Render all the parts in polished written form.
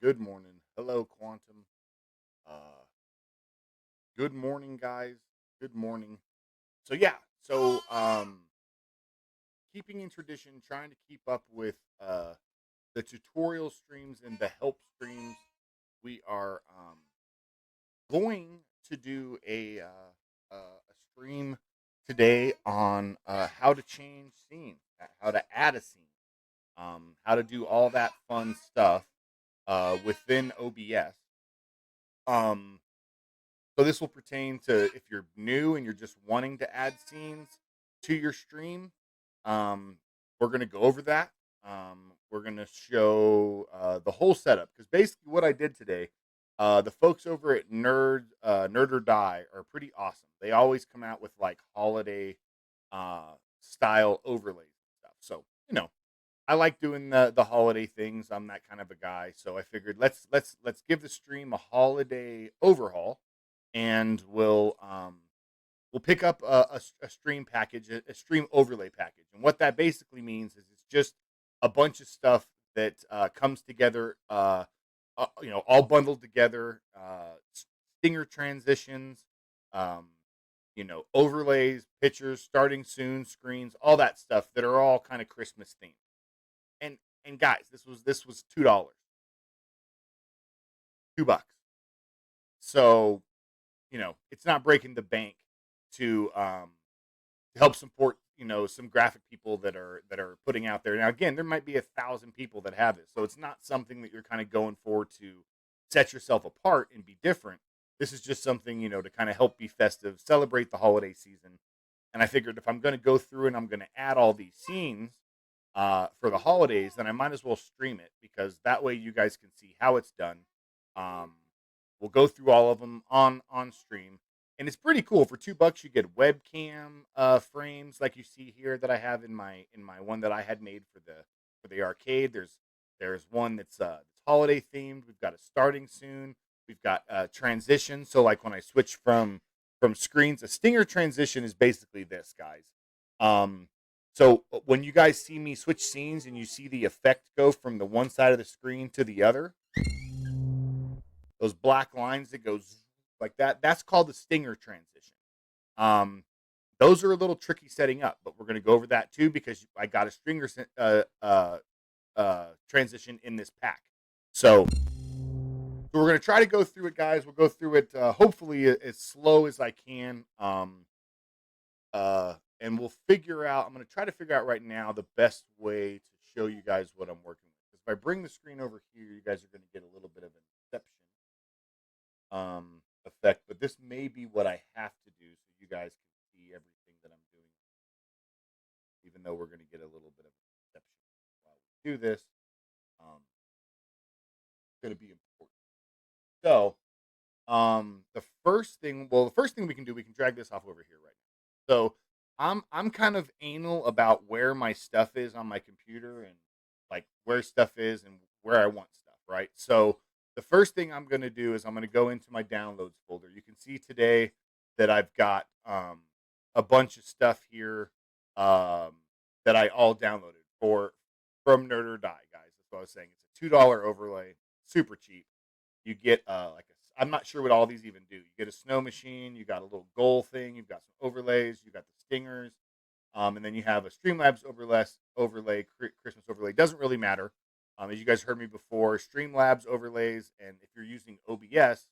Good morning. Hello, Quantum. Uh, good morning, guys. Good morning. So yeah, so keeping in tradition, trying to keep up with the tutorial streams and the help streams. We are going to do a stream today on how to change scenes, how to add a scene, how to do all that fun stuff within OBS. Um, So this will pertain to if you're new and you're just wanting to add scenes to your stream. Um, we're going to go over that. We're going to show the whole setup because basically what I did today, the folks over at Nerd or Die are pretty awesome. They always come out with like holiday style overlays and stuff. So I like doing the holiday things. I'm that kind of a guy. So I figured let's give the stream a holiday overhaul and we'll pick up a stream package, a stream overlay package, and what that basically means is it's just a bunch of stuff that comes together, all bundled together, stinger transitions, um, overlays, pictures, starting soon, screens, all that stuff that are all kind of Christmas themed. And and guys, this was $2, $2. So it's not breaking the bank to help support some graphic people that are putting out there. Now again, there might be 1,000 people that have this, so it's not something that you're kind of going for to set yourself apart and be different. This is just something to kind of help be festive, celebrate the holiday season. And I figured if I'm going to go through and I'm going to add all these scenes for the holidays, then I might as well stream it because that way you guys can see how it's done. Um, we'll go through all of them on stream, and it's pretty cool. For $2, you get webcam frames like you see here that I have in my one that I had made for the arcade. There's one that's holiday themed. We've got a starting soon. We've got transition. So like when I switch from screens, a stinger transition is basically this, guys. Um, so when you guys see me switch scenes and you see the effect go from the one side of the screen to the other, those black lines that goes like that, that's called the stinger transition. Um, those are a little tricky setting up, but we're going to go over that too because I got a stringer transition in this pack. So we're going to try to go through it, guys. We'll go through it hopefully as slow as I can. And we'll figure out. I'm going to try to figure out right now the best way to show you guys what I'm working with. Because if I bring the screen over here, you guys are going to get a little bit of an inception effect. But this may be what I have to do so you guys can see everything that I'm doing. Even though we're going to get a little bit of an inception while we do this, it's going to be important. So the first thing we can do, we can drag this off over here right now. So I'm kind of anal about where my stuff is on my computer and like where stuff is and where I want stuff, right? So the first thing I'm going to do is I'm going to go into my downloads folder. You can see today that I've got a bunch of stuff here that I all downloaded for from Nerd or Die, guys. That's what I was saying. It's a $2 overlay, super cheap. You get like I'm not sure what all these even do. You get a snow machine, you got a little goal thing, you've got some overlays, you got the stingers, and then you have a Streamlabs Christmas overlay. Doesn't really matter. As you guys heard me before, Streamlabs overlays and if you're using OBS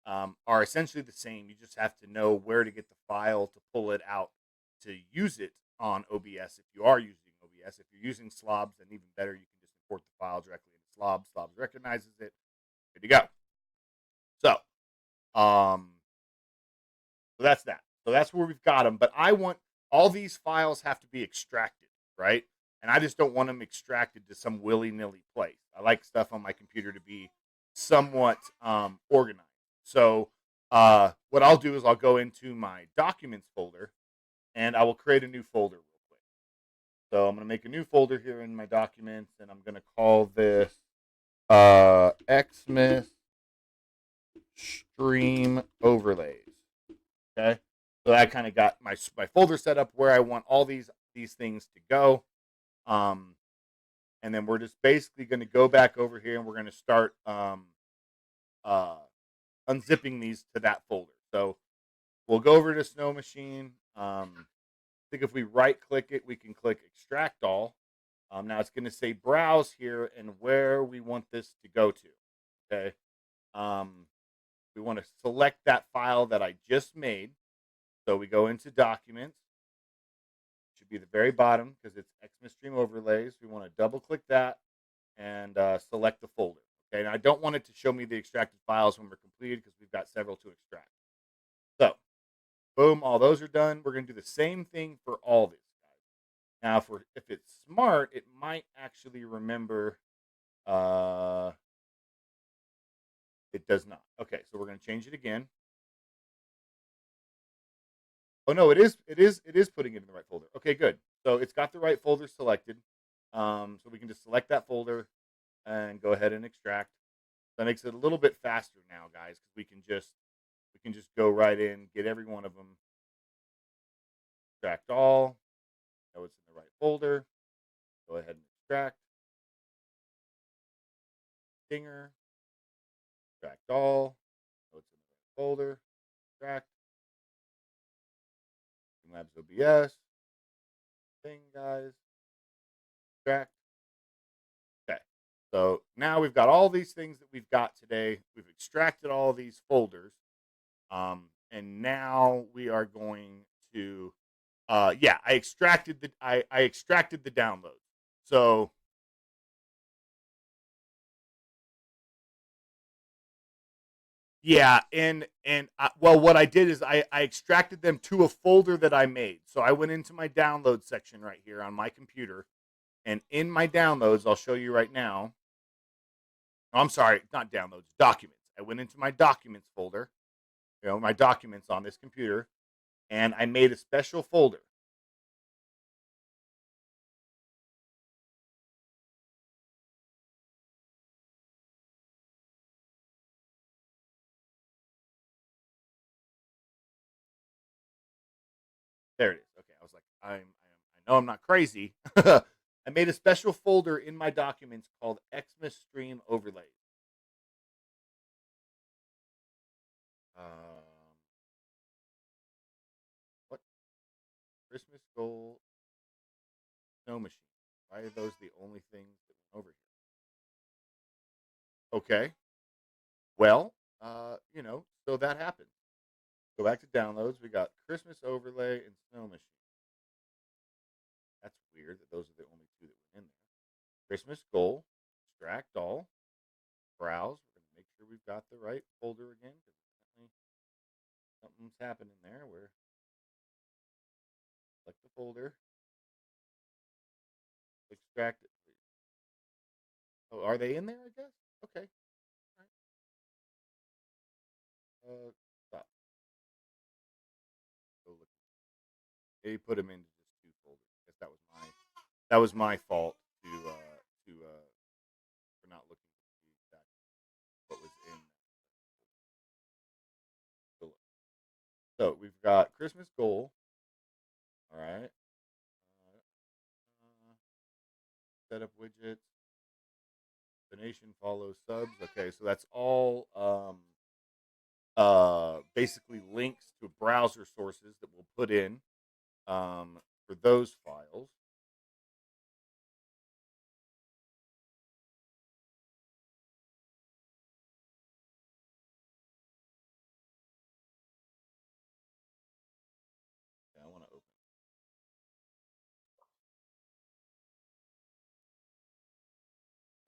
are essentially the same. You just have to know where to get the file to pull it out to use it on OBS. If you are using OBS, if you're using Slobs, then even better, you can just import the file directly into Slobs. Slobs recognizes it. Good to go. So, um, so that's that. So that's where we've got them. But I want all these files have to be extracted, right? And I just don't want them extracted to some willy nilly place. I like stuff on my computer to be somewhat organized. So, what I'll do is I'll go into my documents folder and I will create a new folder real quick. So I'm going to make a new folder here in my documents and I'm going to call this Xmas stream overlays. Okay, so I kind of got my folder set up where I want all these things to go, and and then we're just basically going to go back over here and we're going to start uh, unzipping these to that folder. So we'll go over to Snow Machine. I think if we right click it, we can click Extract All. Now it's going to say Browse here and where we want this to go to. Okay. Um, we want to select that file that I just made. So we go into Documents. It should be the very bottom because it's Xmas Stream Overlays. We want to double click that and select the folder. Okay. Now I don't want it to show me the extracted files when we're completed because we've got several to extract. So, boom, all those are done. We're going to do the same thing for all these guys. Now, if it's smart, it might actually remember. It does not. Okay, so we're going to change it again. Oh no, it is putting it in the right folder. Okay, good. So it's got the right folder selected. So we can just select that folder and go ahead and extract. That makes it a little bit faster now, guys, because we can just go right in, get every one of them, extract all. Know it's in the right folder. Go ahead and extract. Stinger. Extract all. Know it's in the right folder. Extract. Labs OBS. Thing, guys. Extract. Okay. So now we've got all these things that we've got today. We've extracted all these folders. And now we are going to yeah, I extracted the download. So yeah, and well, what I did is I extracted them to a folder that I made. So I went into my download section right here on my computer, and in my downloads, I'll show you right now. Oh, I'm sorry, not downloads, documents. I went into my documents folder, my documents on this computer, and I made a special folder. There it is. Okay, I was like, I know I'm not crazy. I made a special folder in my documents called Xmas Stream Overlays. Um, what Christmas goal snow machine? Why are those the only things that went over here? Okay, well, so that happened. Go back to downloads. We got Christmas overlay and snow machine. That's weird that those are the only two that were in there. Christmas goal, extract all, browse. We're gonna make sure we've got the right folder again because something's happening there. Where select the folder, extract it, please. Oh, are they in there? I guess. Okay. All right. Stop. Go look. They put them into just two folders. I guess that was my fault to for not looking to see exactly what was in. So, so we've got Christmas goal. All right. Setup widgets. Donation follows subs. Okay, so that's all basically links to browser sources that we'll put in for those files. Yeah, I want to open.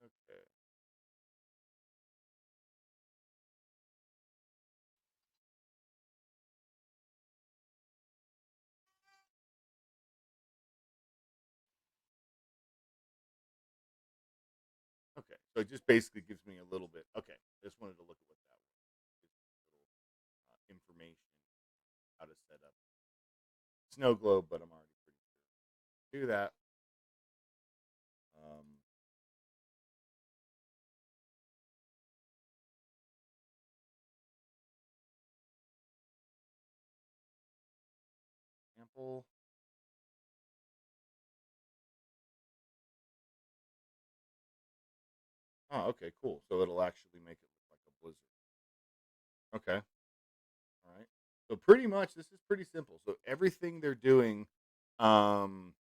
Okay. Okay. So it just basically gives me a little bit. Okay. I just wanted to look at what that was. It's little information how to set up snow globe, but I'm already pretty sure to do that. Um, Example. Oh, okay, cool. So it'll actually make it look like a blizzard. Okay. All right. So pretty much this is pretty simple. So everything they're doing, um,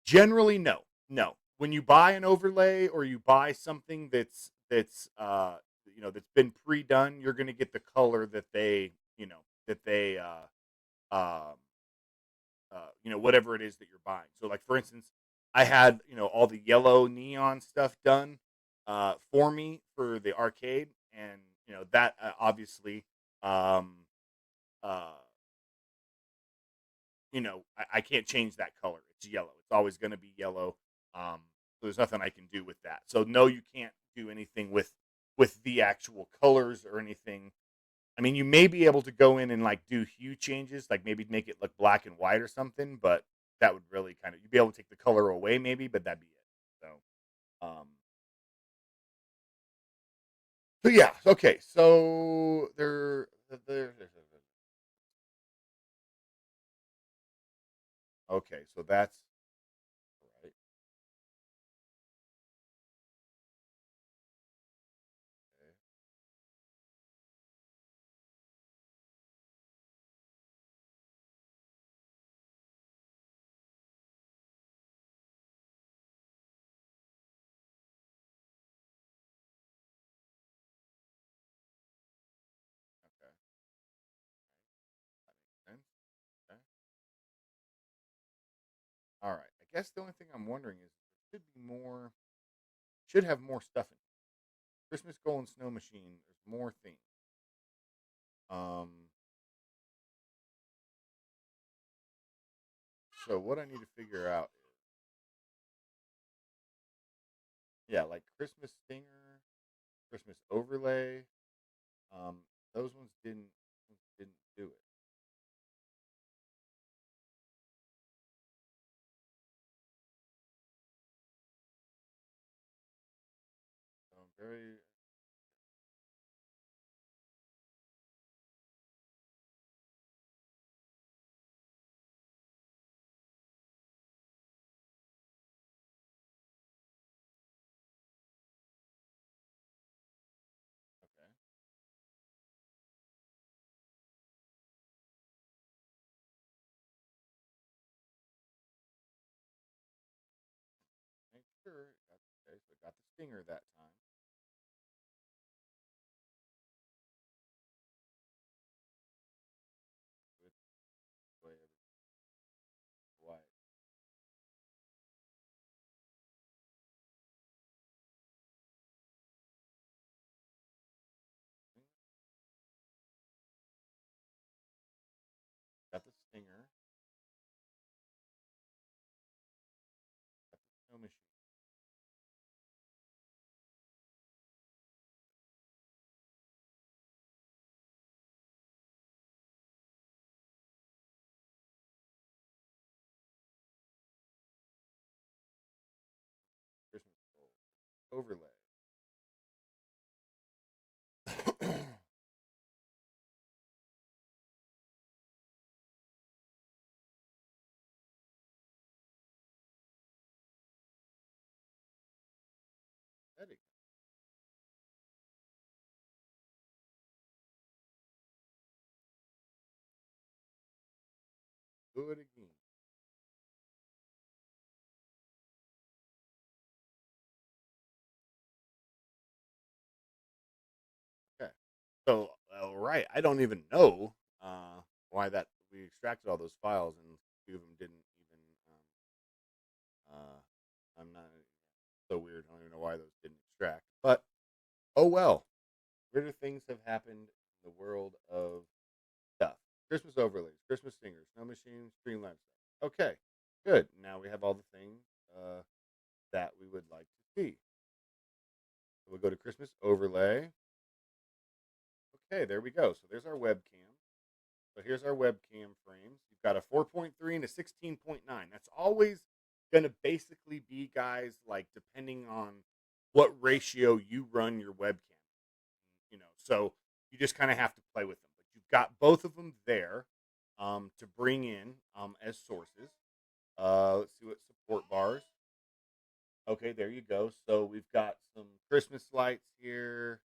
generally no, no. When you buy an overlay or you buy something that's that's been pre-done, you're gonna get the color that they um whatever it is that you're buying. So like for instance, I had all the yellow neon stuff done for me for the arcade, and that obviously um, uh, I can't change that color. It's yellow. It's always going to be yellow. So there's nothing I can do with that. So no, you can't do anything with the actual colors or anything. I mean, you may be able to go in and like do hue changes, like maybe make it look black and white or something, but that would really kind of you'd be able to take the color away maybe, but that'd be it. So yeah, okay. So okay, so that's right. Okay. Okay. That makes sense. Okay. All right. I guess the only thing I'm wondering is there should have more stuff in it. Christmas Golden Snow Machine, there's more things. Um so what I need to figure out is yeah, like Christmas Stinger, Christmas Overlay. Um, those ones didn't do it. So I'm very okay. Make sure. Okay, so I got the stinger that time. With the way everything's white. Got the stinger. Got the snow machine. Christmas overlay. Setting. Do it again. Okay. So all right, I don't even know why that we extracted all those files and a few of them didn't even. I'm not so weird. I don't even know why those didn't extract, but oh well. Weirder things have happened in the world of stuff. Christmas overlays, Christmas singers, snow machines, streamline stuff. Okay, good. Now we have all the things that we would like to see. So we'll go to Christmas overlay. Okay, there we go. So there's our webcam. So here's our webcam frames. You've got a 4.3 and a 16.9. That's always going to basically be, guys, like depending on what ratio you run your webcam. So you just kind of have to play with them. But you've got both of them there to bring in as sources. Let's see what support bars. Okay, there you go. So we've got some Christmas lights here.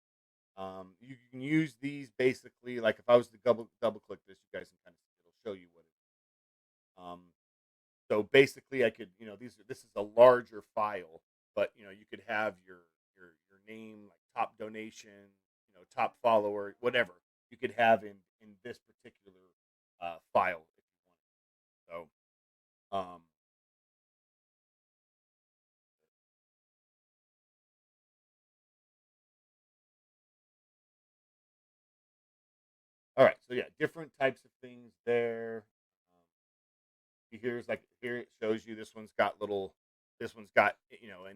You can use these basically like if I was to double click this, you guys can kind of it'll show you what it is. So basically, I could this is a larger file, but you could have your name like top donation, top follower, whatever you could have in this particular file if you want. So all right, so yeah, different types of things there. Here's like here it shows you this one's got an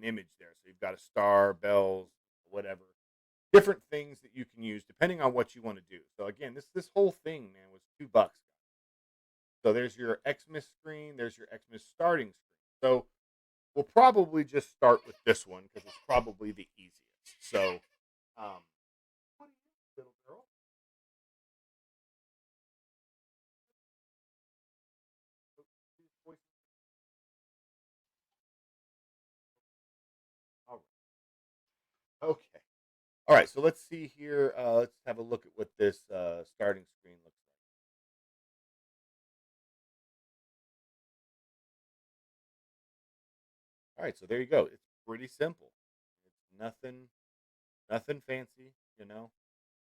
image there. So you've got a star, bells, whatever. Different things that you can use depending on what you want to do. So again, this whole thing, man, was $2. So there's your Xmas screen, there's your Xmas starting screen. So we'll probably just start with this one because it's probably the easiest. So what are you, little girl? All right. Okay. All right, so let's see here. Let's have a look at what this starting screen looks like. All right, so there you go. It's pretty simple. It's nothing fancy, you know.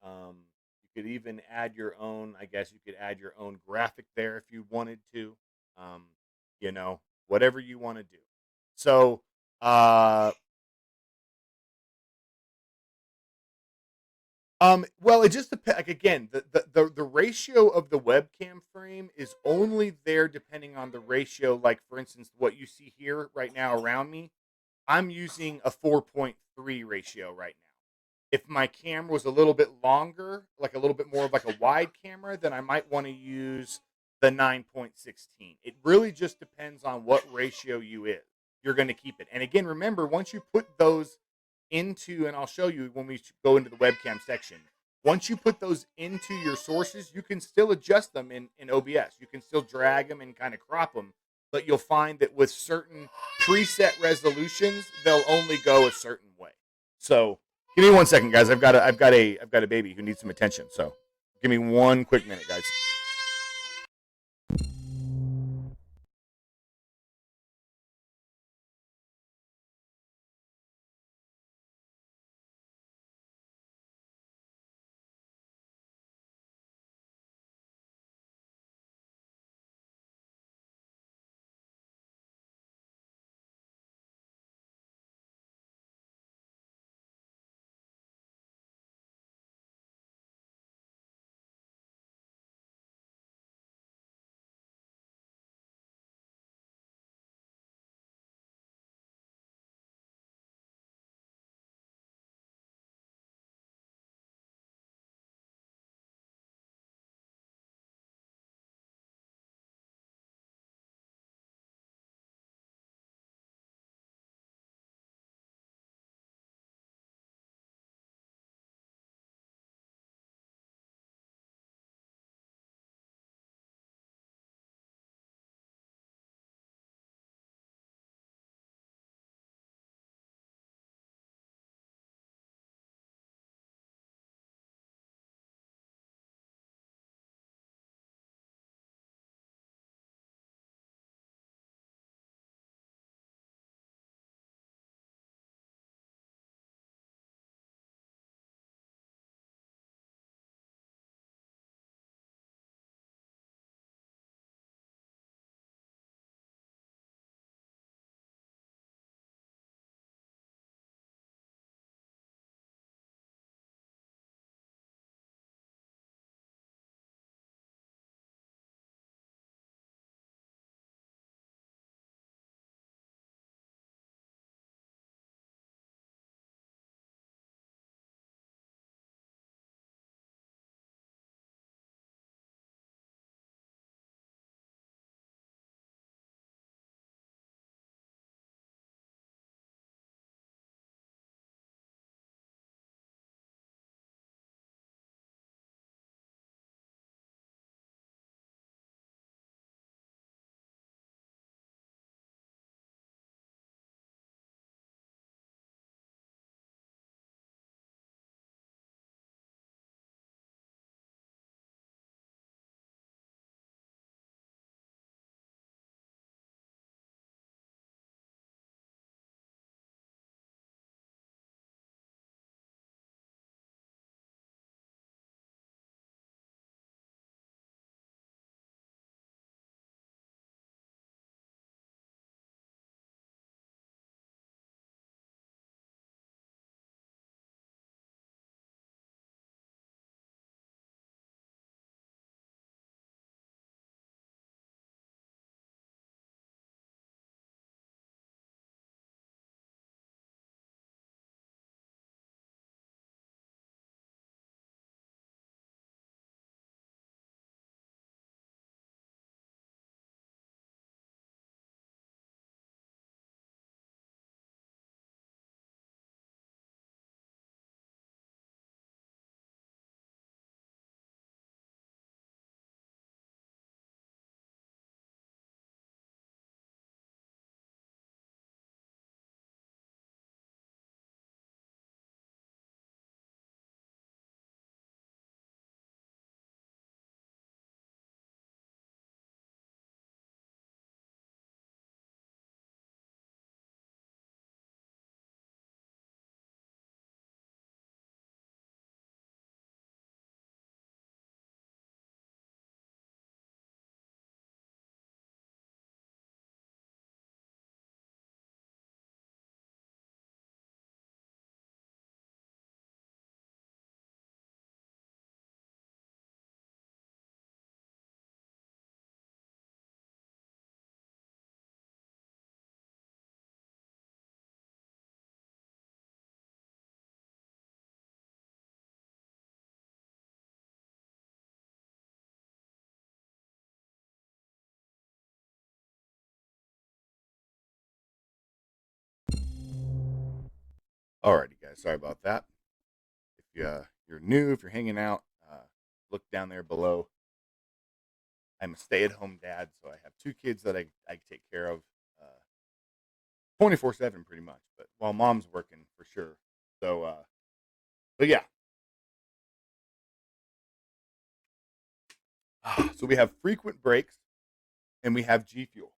Um, you could even add your own. I guess you could add your own graphic there if you wanted to. Um, whatever you want to do. So, uh, well, it just depends. Like again, the ratio of the webcam frame is only there depending on the ratio. Like for instance, what you see here right now around me, I'm using a 4.3 ratio right now. If my camera was a little bit longer, like a little bit more of like a wide camera, then I might want to use the 9.16. It really just depends on what ratio you're going to keep it. And again, remember, once you put those into, and I'll show you when we go into the webcam section, once you put those into your sources, you can still adjust them in OBS. You can still drag them and kind of crop them, but you'll find that with certain preset resolutions, they'll only go a certain way. So give me 1 second, guys. I've got a baby who needs some attention. So give me one quick minute, guys. Alrighty, guys. Sorry about that. If you're new, if you're hanging out, look down there below. I'm a stay-at-home dad, so I have two kids that I take care of 24/7 pretty much. But while mom's working for sure. So but yeah. So we have frequent breaks and we have G Fuel.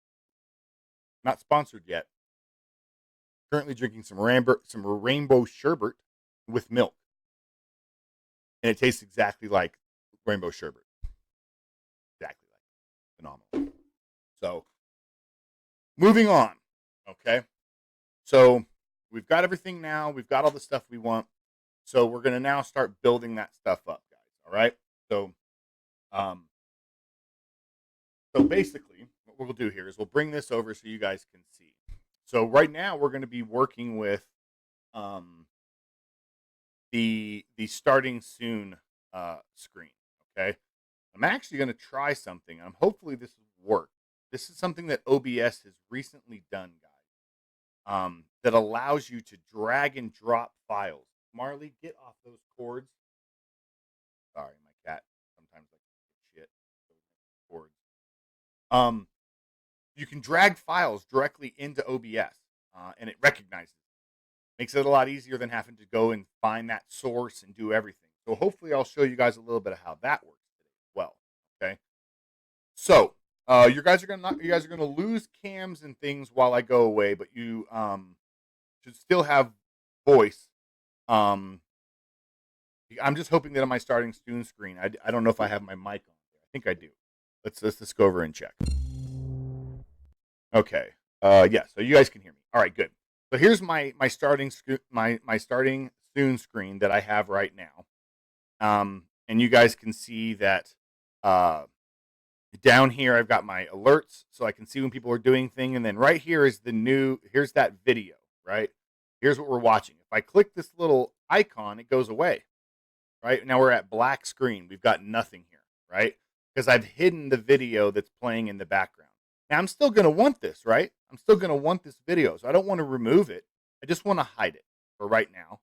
Not sponsored yet. Currently drinking some rainbow sherbet with milk, and it tastes exactly like rainbow sherbet. Exactly like phenomenal. So moving on. Okay. So we've got everything now. We've got all the stuff we want. So we're gonna now start building that stuff up, guys. All right. So um, so basically, what we'll do here is we'll bring this over so you guys can see. So right now we're going to be working with um, the starting soon screen. Okay. I'm actually going to try something. Hopefully this will work. This is something that OBS has recently done, guys. That allows you to drag and drop files. Marley, get off those cords. Sorry, my cat sometimes like shit. Cords. Um, you can drag files directly into OBS, and it recognizes it. Makes it a lot easier than having to go and find that source and do everything. So hopefully I'll show you guys a little bit of how that works today as well. Okay. So you guys are gonna lose cams and things while I go away, but you should still have voice. Um, I'm just hoping that on my starting soon screen, I don't know if I have my mic on. I think I do. Let's go over and check. Okay. Yeah. So you guys can hear me. All right. Good. So here's my starting soon screen that I have right now. And you guys can see that down here I've got my alerts, so I can see when people are doing thing, and then right here is here's that video. Right. Here's what we're watching. If I click this little icon, it goes away. Right now we're at black screen. We've got nothing here. Right. Because I've hidden the video that's playing in the background. Now I'm still going to want this, right? I'm still going to want this video. So I don't want to remove it. I just want to hide it for right now.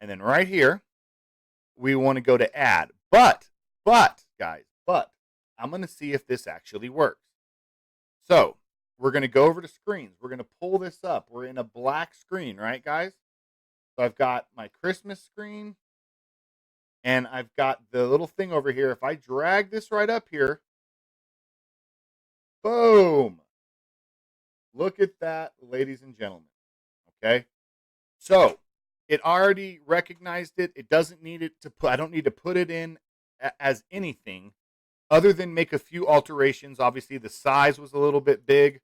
And then right here, we want to go to add. But I'm going to see if this actually works. So we're going to go over to screens. We're going to pull this up. We're in a black screen, right, guys? So I've got my Christmas screen and I've got the little thing over here. If I drag this right up here, boom. Look at that, ladies and gentlemen. Okay. So it already recognized it. It doesn't need it to put, I don't need to put it in as anything other than make a few alterations. Obviously, the size was a little bit big,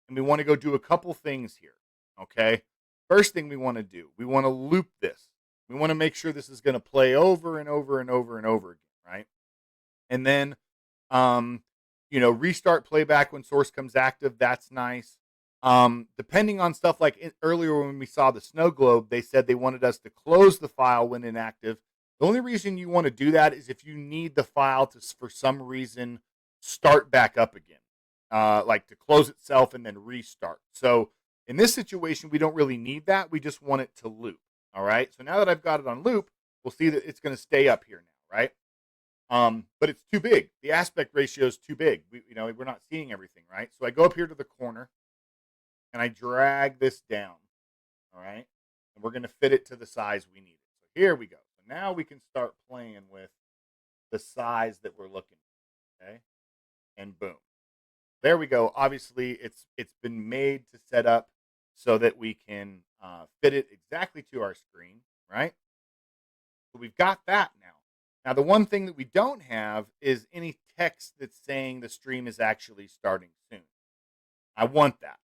and we want to go do a couple things here. Okay. First thing we want to do, we want to loop this. We want to make sure this is going to play over and over and over and over again, right? And then, um, restart playback when source comes active. That's nice. Depending on stuff like earlier when we saw the snow globe, they said they wanted us to close the file when inactive. The only reason you want to do that is if you need the file to, for some reason, start back up again, like to close itself and then restart. So in this situation, we don't really need that. We just want it to loop. All right. So now that I've got it on loop, we'll see that it's going to stay up here now, right? But it's too big. The aspect ratio is too big. We're not seeing everything, right? So I go up here to the corner and I drag this down. All right. And we're going to fit it to the size we need it. So here we go. So now we can start playing with the size that we're looking for. Okay. And boom. There we go. Obviously, it's been made to set up so that we can fit it exactly to our screen, right? So we've got that now. Now, the one thing that we don't have is any text that's saying the stream is actually starting soon. I want that.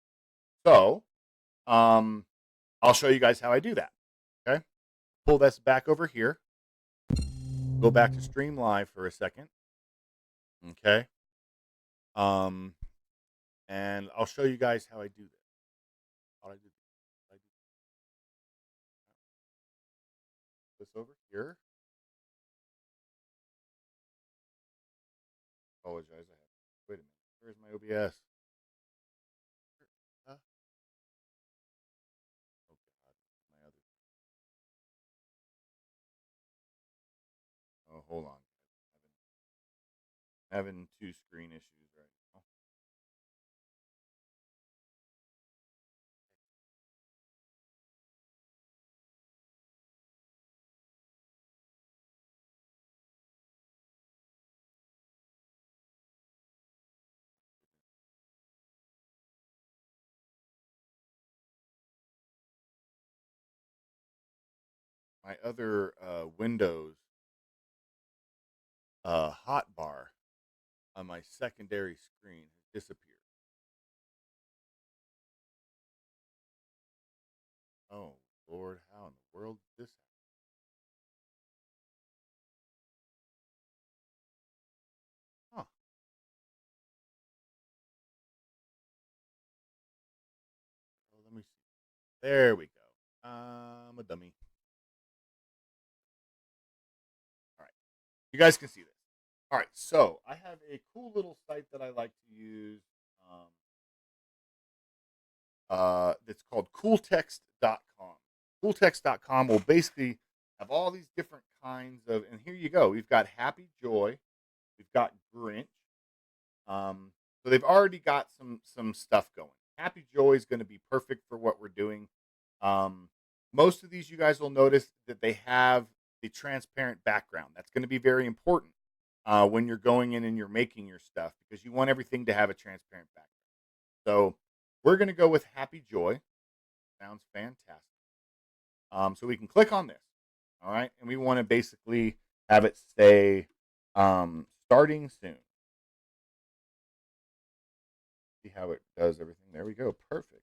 So, I'll show you guys how I do that. Okay. Pull this back over here. Go back to Stream Live for a second. Okay. And I'll show you guys how I do this. How I do this over here. Apologize. I have. Wait a minute. Where's my OBS? Huh? Oh God, my other. Having two screen issues right now. My other Windows hotbar on my secondary screen has disappeared. Oh Lord, how in the world did this happen? Huh. Oh, let me see. There we go. I'm a dummy. All right. You guys can see this. All right. So I have a cool little site that I like to use. Um, that's called cooltext.com. Cooltext.com will basically have all these different kinds of, and here you go. We've got Happy Joy, we've got Grinch. So they've already got some stuff going. Happy Joy is going to be perfect for what we're doing. Um, Most of these, you guys will notice that they have the transparent background. That's going to be very important when you're going in and you're making your stuff because you want everything to have a transparent background. So we're going to go with Happy Joy. Sounds fantastic. So we can click on this. All right. And we want to basically have it say starting soon. See how it does everything. There we go. Perfect.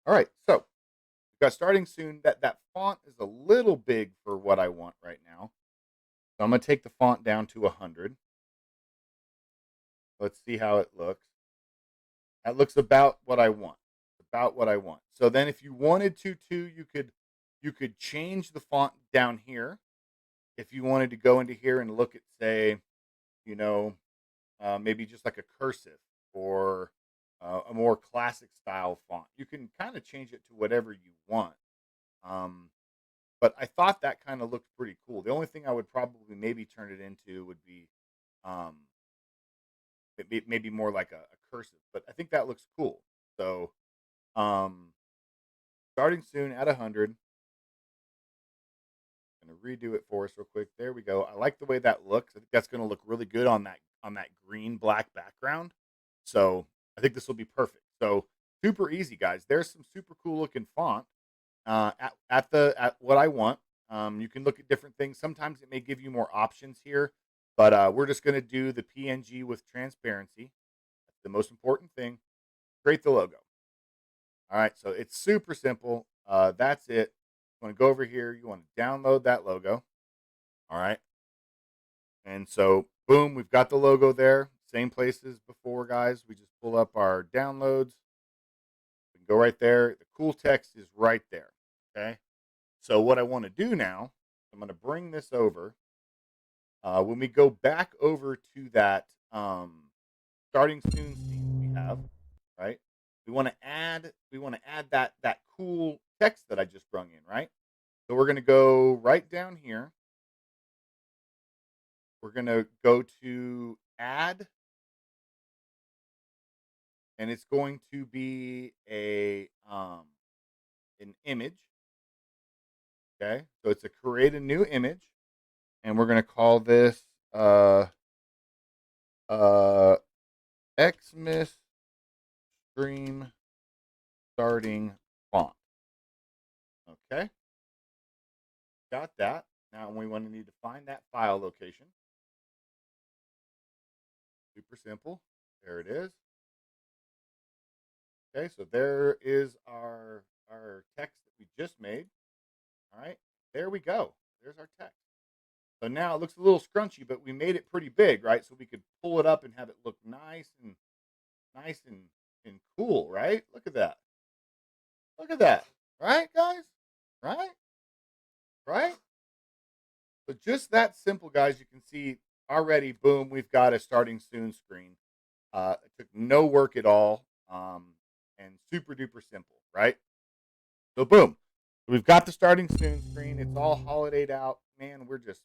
All right. So we've got starting soon. That font is a little big for what I want right now. So I'm going to take the font down to 100. Let's see how it looks. That looks about what I want. About what I want. So then if you wanted to too, you could change the font down here. If you wanted to go into here and look at, say, you know, maybe just like a cursive or a more classic style font, you can kind of change it to whatever you want. Um, but I thought that kind of looked pretty cool. The only thing I would probably maybe turn it into would be um, maybe more like a cursive, but I think that looks cool. So um, starting soon at 100. Going to redo it for us real quick. There we go. I like the way that looks. I think that's going to look really good on that green black background. So I think this will be perfect. So super easy, guys. There's some super cool looking font at what I want. You can look at different things. Sometimes it may give you more options here, but we're just going to do the PNG with transparency. That's the most important thing. Create the logo. All right, so it's super simple. That's it. You want to go over here. You want to download that logo. All right. And so, boom, we've got the logo there. Same place as before, guys. We just pull up our downloads. We can go right there. The cool text is right there. Okay. So, what I want to do now, I'm going to bring this over. When we go back over to that starting soon scene we have, right? We want to add that cool text that I just brung in, right? So we're going to go right down here. We're going to go to add, and it's going to be an image. Okay, so it's a create a new image, and we're going to call this uh Xmas stream starting font. Okay, got that. Now we want to need to find that file location. Super simple. There it is. Okay, so there is our text that we just made. All right, there we go. There's our text. So now it looks a little scrunchy, but we made it pretty big, right? So we could pull it up and have it look nice and cool, right? Look at that. Look at that. Right, guys? Right? Right? So just that simple, guys. You can see already, boom, we've got a starting soon screen. It took no work at all, and super duper simple, right? So boom, we've got the starting soon screen. It's all holidayed out, man. We're just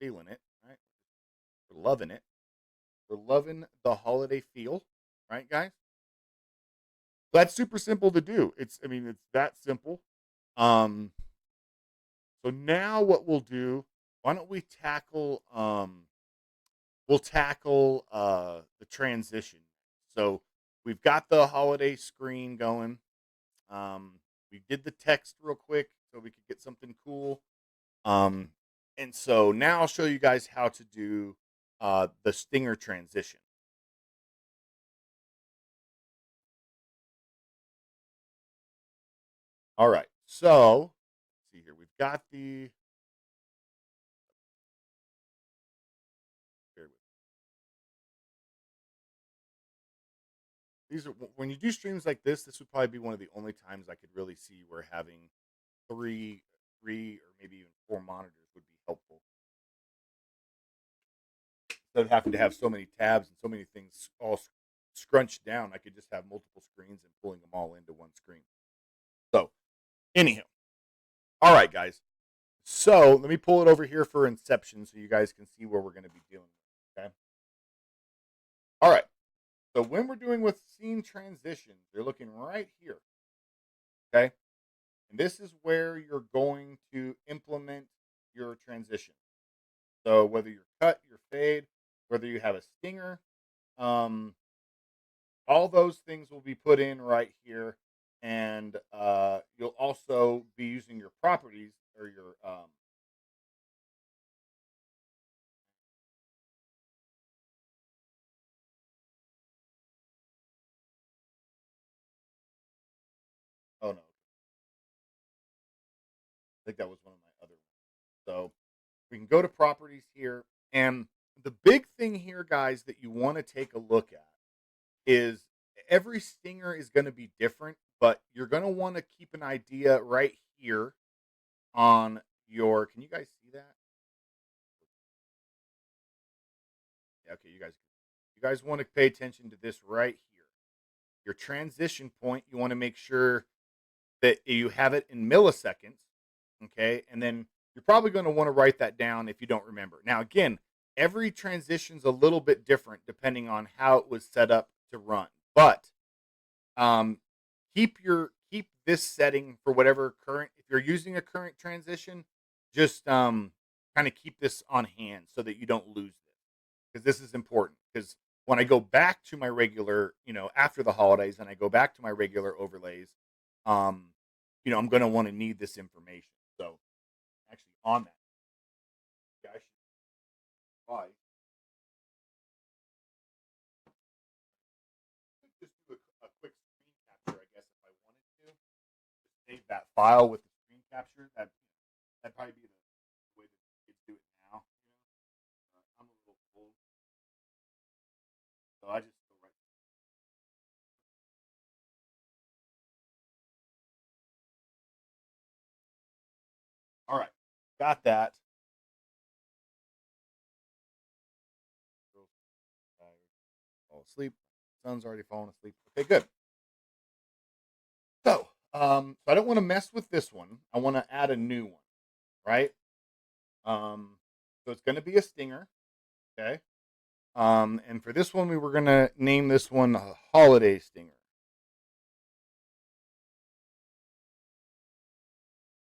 feeling it, right? We're loving it. We're loving the holiday feel, right, guys? That's super simple to do. It's that simple. Um, so now what we'll do, why don't we tackle we'll tackle the transition. So we've got the holiday screen going. Um, we did the text real quick so we could get something cool. Um, and so now I'll show you guys how to do the stinger transition. All right. So let's see here. We've got the bear with these are when you do streams like this would probably be one of the only times I could really see where having three three or maybe even four monitors would be helpful. Instead of having to have so many tabs and so many things all scrunched down, I could just have multiple screens and pulling them all into one screen. So, anyhow, all right, guys. So let me pull it over here for Inception so you guys can see where we're going to be dealing with. Okay. All right. So when we're doing with scene transitions, you're looking right here. Okay. And this is where you're going to implement your transition. So whether you're cut, your fade, whether you have a stinger, um, all those things will be put in right here. And you'll also be using your properties or your oh no, I think that was one of my other ones. So we can go to properties here. And the big thing here, guys, that you want to take a look at is every stinger is going to be different, but you're going to want to keep an idea right here on your. Can you guys see that? Yeah, okay, you guys want to pay attention to this right here. Your transition point, you want to make sure that you have it in milliseconds, okay? And then you're probably going to want to write that down if you don't remember. Now, again, every transition's a little bit different depending on how it was set up to run. But um, keep this setting for whatever current. If you're using a current transition, just kind of keep this on hand so that you don't lose this because this is important. Because when I go back to my regular, after the holidays, and I go back to my regular overlays, um, I'm going to want to need this information. So actually, on that, yeah, I should probably just do a quick screen capture, I guess, if I wanted to. Just save that file with the screen capture. That'd probably be the way that kids do it now. I'm a little old, so I just go right. All right, got that. Girls tired, fall asleep. Son's already fallen asleep. Okay, good. So I don't want to mess with this one. I want to add a new one, right? So it's going to be a stinger, okay? And for this one, we were going to name this one a holiday stinger,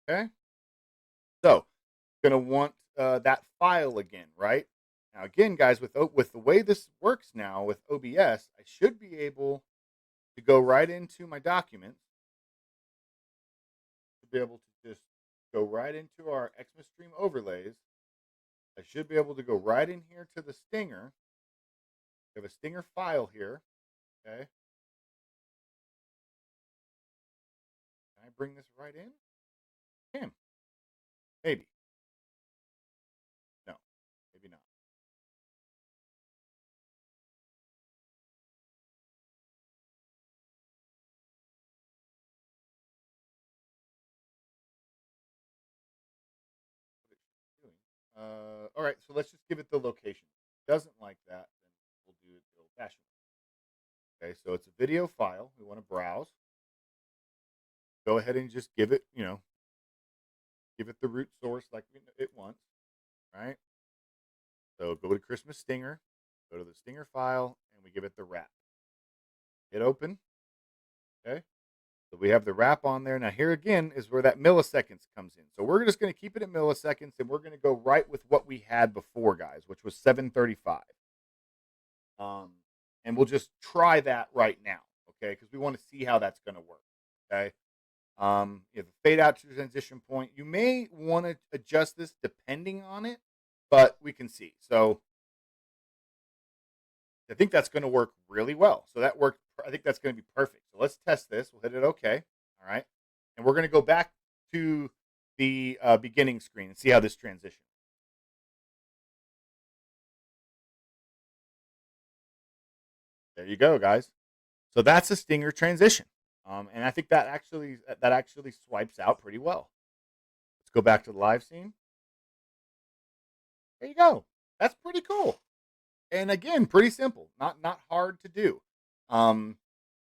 okay? So going to want that file again, right? Now, again, guys, with the way this works now with OBS, I should be able to go right into my documents to be able to just go right into our Xmas Stream overlays. I should be able to go right in here to the stinger. We have a stinger file here. Okay. Can I bring this right in? Can. Maybe. No. Maybe not. What it should be doing. All right. So let's just give it the location. If it doesn't like that, then we'll do it the old fashioned way. Okay. So it's a video file. We want to browse. Go ahead and just give it the root source like it wants. Right. So go to Christmas Stinger. Go to the stinger file and we give it the wrap. Hit open. Okay. So we have the wrap on there. Now here again is where that milliseconds comes in. So we're just going to keep it at milliseconds and we're going to go right with what we had before, guys, which was 735. And we'll just try that right now, okay? Because we want to see how that's going to work, okay? You have the fade out to transition point. You may want to adjust this depending on it, but we can see. So I think that's going to work really well. So that worked. I think that's going to be perfect. So let's test this. We'll hit it okay. All right. And we're going to go back to the beginning screen and see how this transitions. There you go, guys. So that's a stinger transition. And I think that actually swipes out pretty well. Let's go back to the live scene. There you go. That's pretty cool. And again, pretty simple. Not hard to do. Um,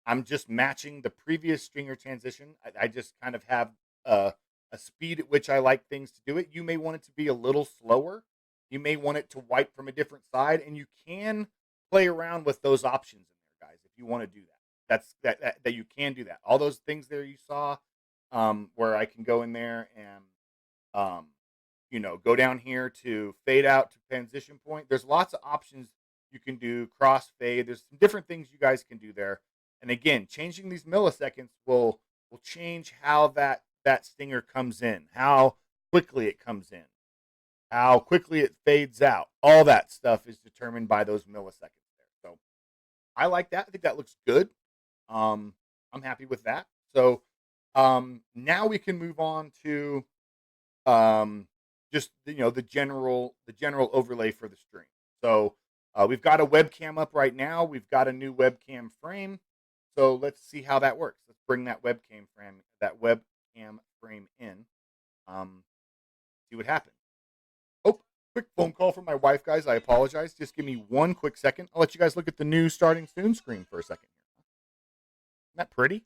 I'm just matching the previous stringer transition. I just kind of have a speed at which I like things to do it. You may want it to be a little slower. You may want it to wipe from a different side, and you can play around with those options in there, guys, if you want to do that. That you can do that. All those things there you saw, where I can go in there and um, go down here to fade out to transition point. There's lots of options you can do, cross fade. There's some different things you guys can do there. And again, changing these milliseconds will change how that stinger comes in, how quickly it comes in, how quickly it fades out. All that stuff is determined by those milliseconds there. So I like that. I think that looks good. Um, I'm happy with that. So now we can move on to um, just the general overlay for the stream. So we've got a webcam up right now. We've got a new webcam frame. So let's see how that works. Let's bring that webcam frame in. Um, see what happens. Oh, quick phone call from my wife, guys. I apologize. Just give me one quick second. I'll let you guys look at the new starting soon screen for a second. Isn't that pretty?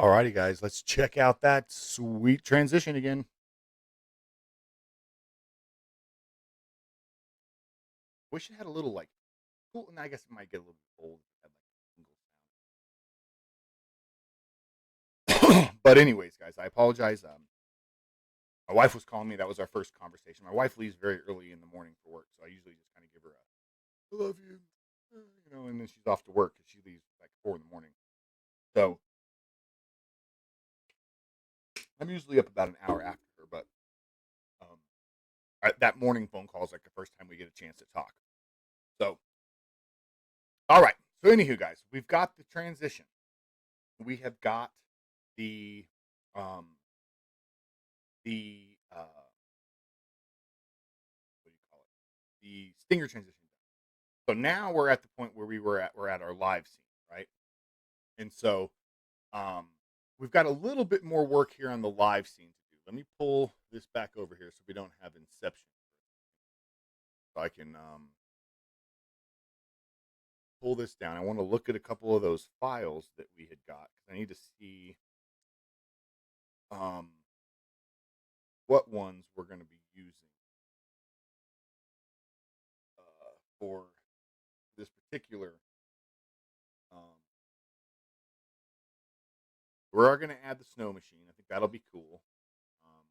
Alrighty, guys, let's check out that sweet transition again. Wish it had a little like cool, and I guess it might get a little bit old. If it had, like, a single. But anyways, guys, I apologize. My wife was calling me. That was our first conversation. My wife leaves very early in the morning for work, so I usually just kind of give her a "I love you," and then she's off to work because she leaves like 4 in the morning. So I'm usually up about an hour after her, but um, that morning phone call is like the first time we get a chance to talk. So, all right. So, anywho, guys, we've got the transition. We have got the um the what do you call it? The stinger transition. So now we're at the point where we're at our live scene, right? And so um we've got a little bit more work here on the live scene to do. Let me pull this back over here so we don't have inception. So I can pull this down. I want to look at a couple of those files that we had got because I need to see um what ones we're going to be using for this particular. Um, we are going to add the snow machine. I think that'll be cool. Um,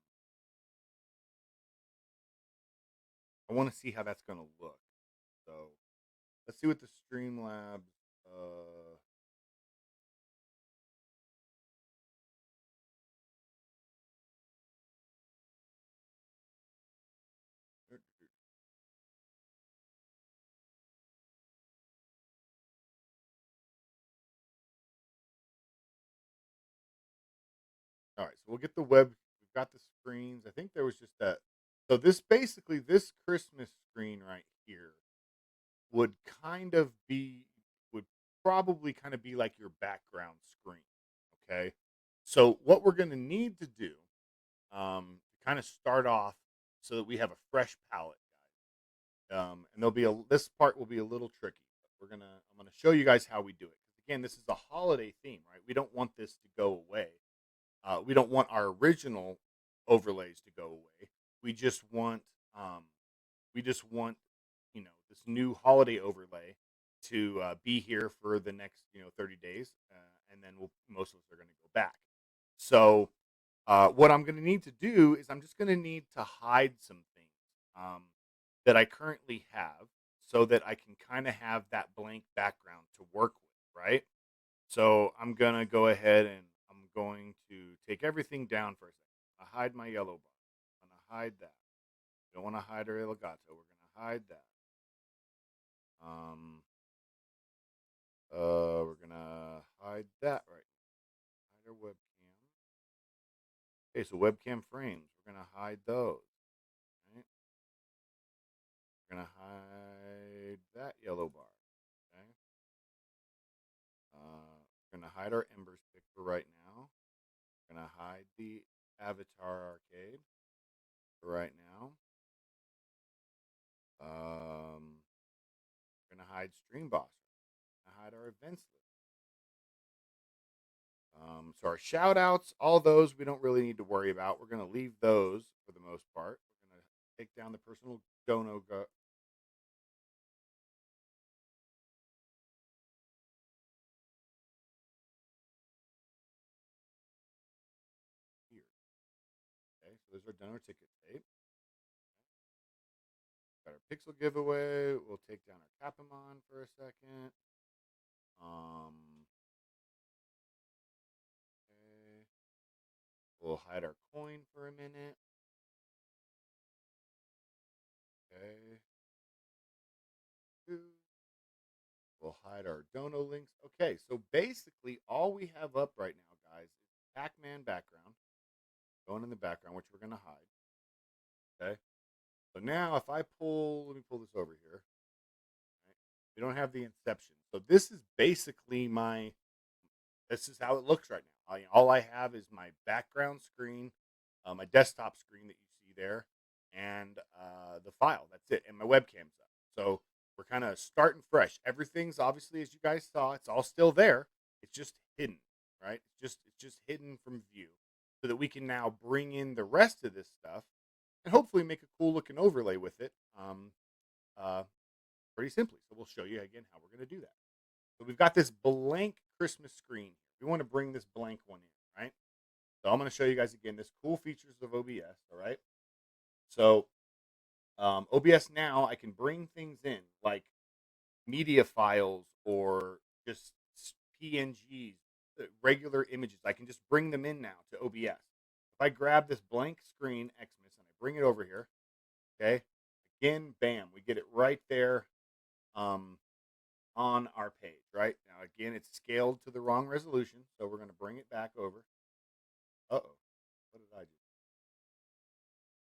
I want to see how that's going to look. So let's see what the Streamlabs. All right, so we'll get the web. We've got the screens. I think there was just that. So this basically this Christmas screen right here would kind of be would probably kind of be like your background screen. Okay, so what we're going to need to do to kind of start off so that we have a fresh palette, guys. And there'll be a this part will be a little tricky. But I'm gonna show you guys how we do it. Again, this is a holiday theme, right? We don't want this to go away. We don't want our original overlays to go away. We just want um, we just want this new holiday overlay to be here for the next 30 days, and then most of us are going to go back. So what I'm going to need to do is I'm just going to need to hide some things um, that I currently have so that I can kind of have that blank background to work with, right? So I'm going to go ahead and I'm going to take everything down for a second. I hide my yellow bar. I'm going to hide that. Don't want to hide our Elgato. We're going to hide that. Um, we're going to hide that right now. Hide our webcam. Okay, so webcam frames. We're going to hide those. Right? We're gonna hide that yellow bar. Okay. We're gonna hide our Embers pick for right now. We're gonna hide the Avatar Arcade for right now. We're gonna hide Stream Boss. We're gonna hide our events list. So our shout outs, all those we don't really need to worry about. We're gonna leave those for the most part. We're gonna take down the personal dono here. Okay, so there's our donor ticket tape. Got our pixel giveaway. We'll take down our Capamon for a second. Okay. We'll hide our coin for a minute. Okay. We'll hide our dono links. Okay, so basically all we have up right now, guys, is Pac-Man background going in the background, which we're gonna hide. Okay. So now if I let me pull this over here. Right? We don't have the inception. So this is basically this is how it looks right now. All I have is my background screen, my desktop screen that you see there, and the file. That's it, and my webcam's up. So we're kind of starting fresh. Everything's obviously, as you guys saw, it's all still there. It's just hidden. right? It's just hidden from view so that we can now bring in the rest of this stuff and hopefully make a cool looking overlay with it. Uh, Pretty simply. So we'll show you again how we're going to do that. So we've got this blank Christmas screen. We want to bring this blank one in, right? So I'm going to show you guys again this cool features of OBS. All right. So OBS now I can bring things in like media files or just PNGs, regular images. I can just bring them in now to OBS. If I grab this blank screen Xmas and I bring it over here, okay, again, bam, we get it right there um, on our page, right? Now, again, it's scaled to the wrong resolution, so we're going to bring it back over. Uh-oh, what did I do?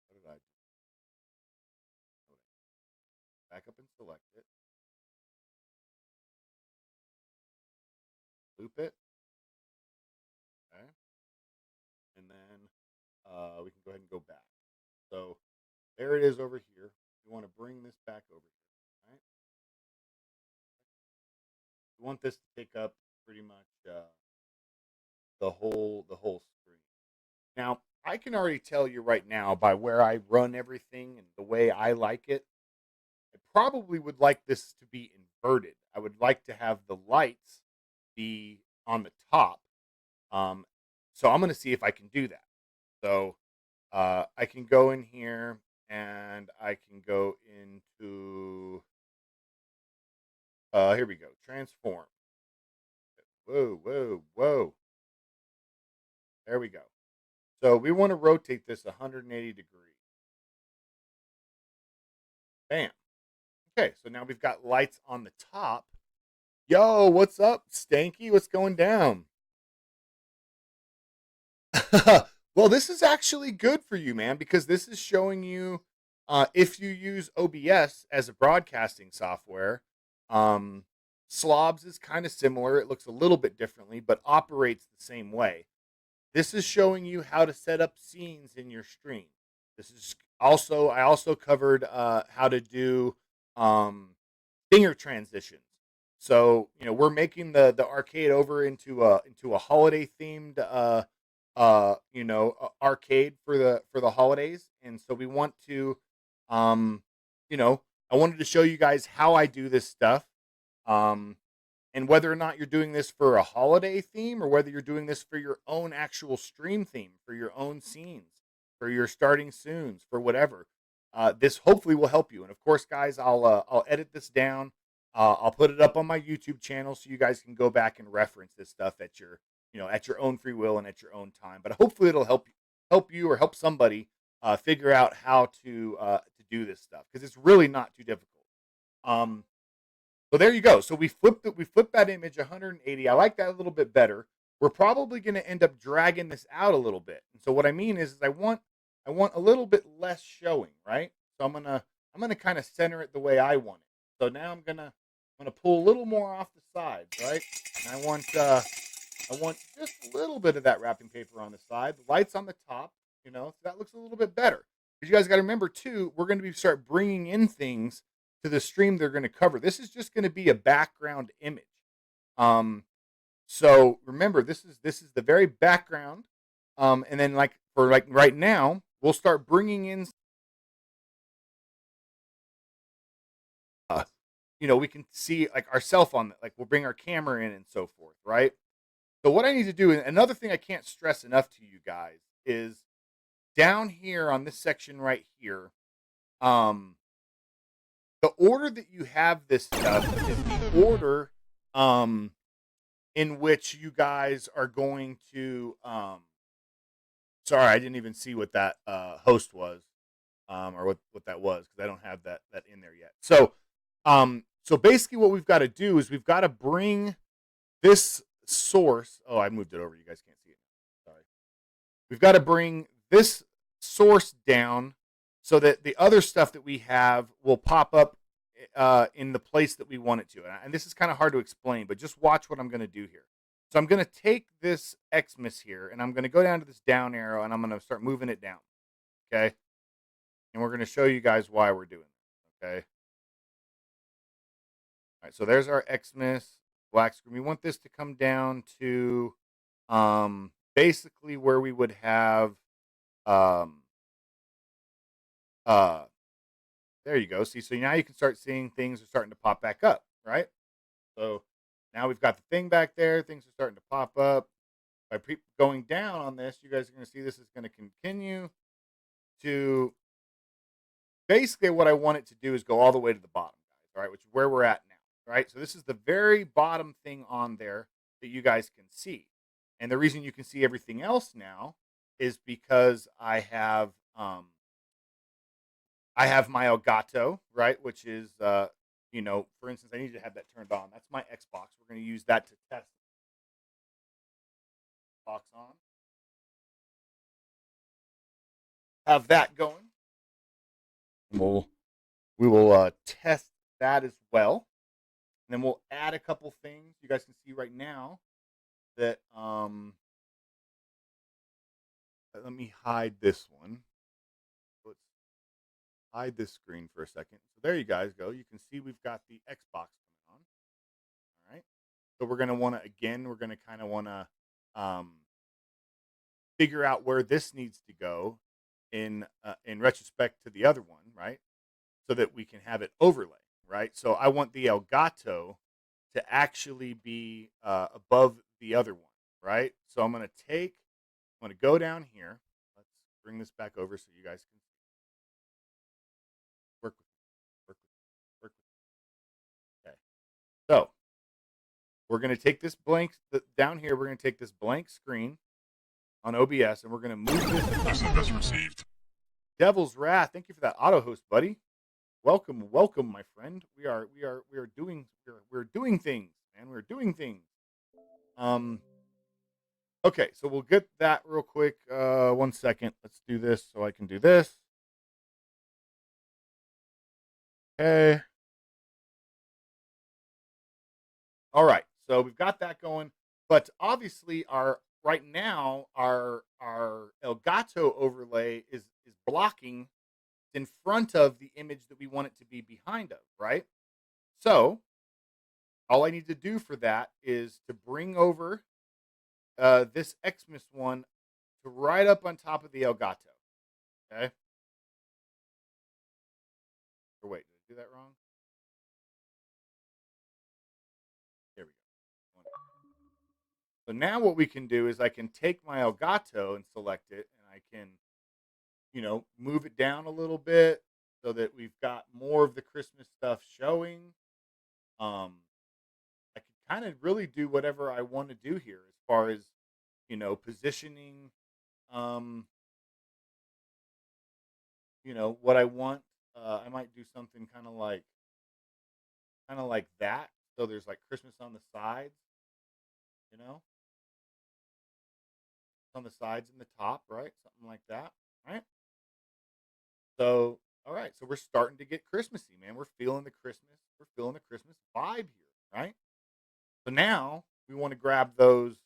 What did I do? Back up and select it, loop it, okay, and then we can go ahead and go back. So there it is over here. We want to bring this back over here, right? We want this to take up pretty much the whole screen. Now, I can already tell you right now by where I run everything and the way I like it, I probably would like this to be inverted. I would like to have the lights be on the top. Um, so I'm going to see if I can do that. So I can go in here and I can go into, here we go, transform. Whoa, whoa, whoa. There we go. So we want to rotate this 180 degrees. Bam. Okay, so now we've got lights on the top. Yo, what's up, Stanky? What's going down? Well, this is actually good for you, man, because this is showing you if you use OBS as a broadcasting software. Um, Slobs is kind of similar. It looks a little bit differently, but operates the same way. This is showing you how to set up scenes in your stream. This is also I also covered how to do um, stinger transitions. So we're making the arcade over into a holiday themed arcade for the holidays, and so we want to um, you know I wanted to show you guys how I do this stuff. Um, and whether or not you're doing this for a holiday theme or whether you're doing this for your own actual stream theme, for your own scenes, for your starting soons, for whatever, this hopefully will help you. And of course, guys, I'll edit this down. I'll put it up on my YouTube channel so you guys can go back and reference this stuff at your at your own free will and at your own time. But hopefully, it'll help you or help somebody figure out how to do this stuff because it's really not too difficult. Um, so there you go. So we flipped it. We flipped that image 180. I like that a little bit better. We're probably going to end up dragging this out a little bit. And so what I mean is I want a little bit less showing, right? So I'm gonna kind of center it the way I want it. So now I'm gonna pull a little more off the sides, right? And I want just a little bit of that wrapping paper on the side. The lights on the top, so that looks a little bit better. Because you guys got to remember too, we're going to start bringing in things to the stream they're going to cover. This is just going to be a background image. Um, so remember, this is the very background. And then like right now, we'll start bringing in. Uh, we can see like ourself on like we'll bring our camera in and so forth, right? So what I need to do, and another thing I can't stress enough to you guys is down here on this section right here. The order that you have this stuff is the order um in which you guys are going to sorry, I didn't even see what that host was or what that was because I don't have that in there yet. So basically what we've got to do is we've got to bring this source. Oh, I moved it over. You guys can't see it. Sorry. We've got to bring this source down so that the other stuff that we have will pop up in the place that we want it to. And this is kind of hard to explain, but just watch what I'm going to do here. So I'm going to take this Xmas here, and I'm going to go down to this down arrow, and I'm going to start moving it down. Okay? And we're going to show you guys why we're doing this. Okay? All right, so there's our Xmas black screen. We want this to come down to basically where we would have um, uh, there you go. See, so now you can start seeing things are starting to pop back up, right? So now we've got the thing back there. Things are starting to pop up. By going down on this, you guys are going to see this is going to continue to basically what I want it to do is go all the way to the bottom, guys. All right, which is where we're at now. Right. So this is the very bottom thing on there that you guys can see. And the reason you can see everything else now is because I have my Elgato, right, which is for instance, I need to have that turned on. That's my Xbox. We're going to use that to test box on. Have that going. We will test that as well. And then we'll add a couple things. You guys can see right now that let me hide this one. Let's hide this screen for a second. So there you guys go. You can see we've got the Xbox coming on. All right. So we're gonna want to we're gonna kind of want to um, figure out where this needs to go in retrospect to the other one, right? So that we can have it overlay, right? So I want the Elgato to actually be above the other one, right? So I'm going to go down here. Let's bring this back over so you guys can work with, work with. Okay. So we're going to take this down here. We're going to take this blank screen on OBS and we're going to move this. Message is received. Devil's Wrath. Thank you for that auto host, buddy. Welcome, my friend. We are doing things, man. We're doing things. Okay, so we'll get that real quick. 1 second. Let's do this so I can do this. Okay. All right. So we've got that going, but obviously our Elgato overlay is blocking in front of the image that we want it to be behind of, right? So all I need to do for that is to bring over this Xmas one to right up on top of the Elgato. Okay. Or wait, did I do that wrong? There we go. So now what we can do is I can take my Elgato and select it, and I can, move it down a little bit so that we've got more of the Christmas stuff showing. I can kind of really do whatever I want to do here as far as, positioning, um, what I want. I might do something kind of like that. So there's like Christmas on the sides, you know, on the sides and the top, right? Something like that, right? So, all right, so we're starting to get Christmassy, man. We're feeling the Christmas vibe here, right? So now we want to grab those.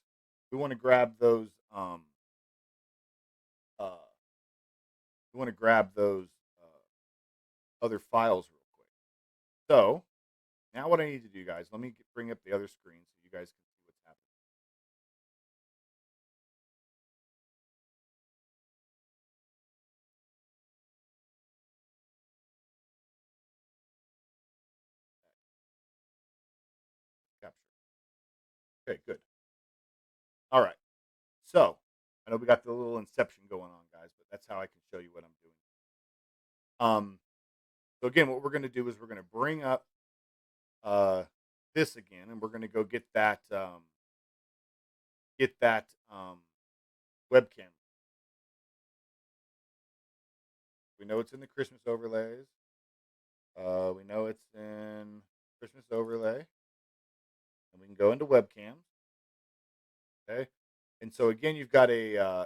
We want to grab those. Uh, we want to grab those other files real quick. So now what I need to do, guys, let me bring up the other screen so you guys can see what's happening. Capture. Okay, good. All right. So I know we got the little inception going on, guys, but that's how I can show you what I'm doing. So again, what we're going to do is we're going to bring up this again, and we're going to go get that webcam. We know it's in the Christmas overlays. We know it's in Christmas overlay, and we can go into webcams. Okay, and so again, you've got a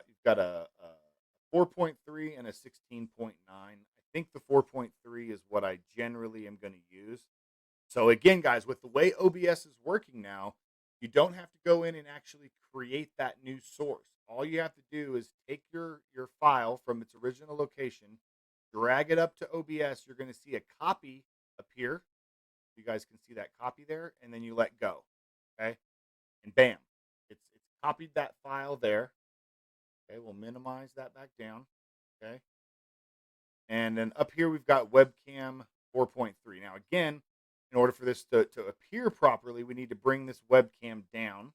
4.3 and a 16.9. I think the 4.3 is what I generally am going to use. So again, guys, with the way OBS is working now, you don't have to go in and actually create that new source. All you have to do is take your file from its original location, drag it up to OBS. You're going to see a copy appear. You guys can see that copy there, and then you let go. Okay, and bam, it's copied that file there. Okay, we'll minimize that back down. Okay. And then up here we've got webcam 4.3. Now again, in order for this to appear properly, we need to bring this webcam down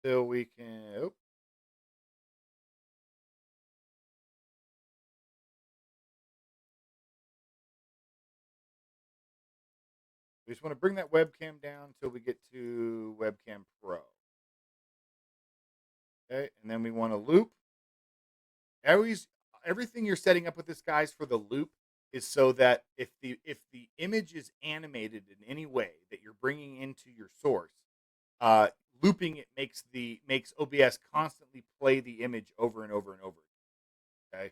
till we can. Oh, we just want to bring that webcam down until we get to webcam pro. Okay, and then we want to loop. Always, everything you're setting up with this, guys, for the loop is so that if the image is animated in any way that you're bringing into your source, uh, looping it makes OBS constantly play the image over and over and over. Okay,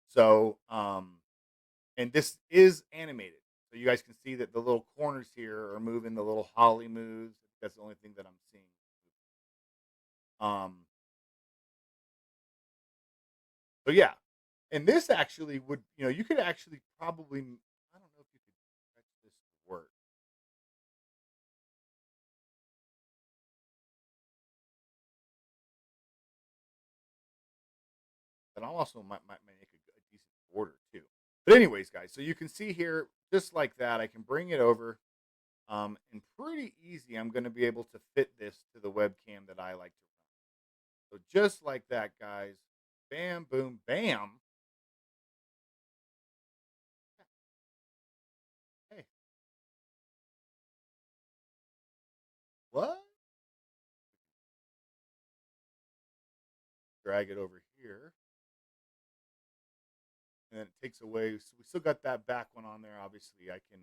so and this is animated, so you guys can see that the little corners here are moving. The little holly moves. That's the only thing that I'm seeing. Um, so yeah, and this actually would, you could actually probably, I don't know if you could stretch this to work. But I also might make a decent border too. But anyways, guys, so you can see here, just like that, I can bring it over, and pretty easy, I'm going to be able to fit this to the webcam that I like to run. So just like that, guys, bam, boom, bam. Hey, what? Drag it over here, and then it takes away. So we still got that back one on there. Obviously, I can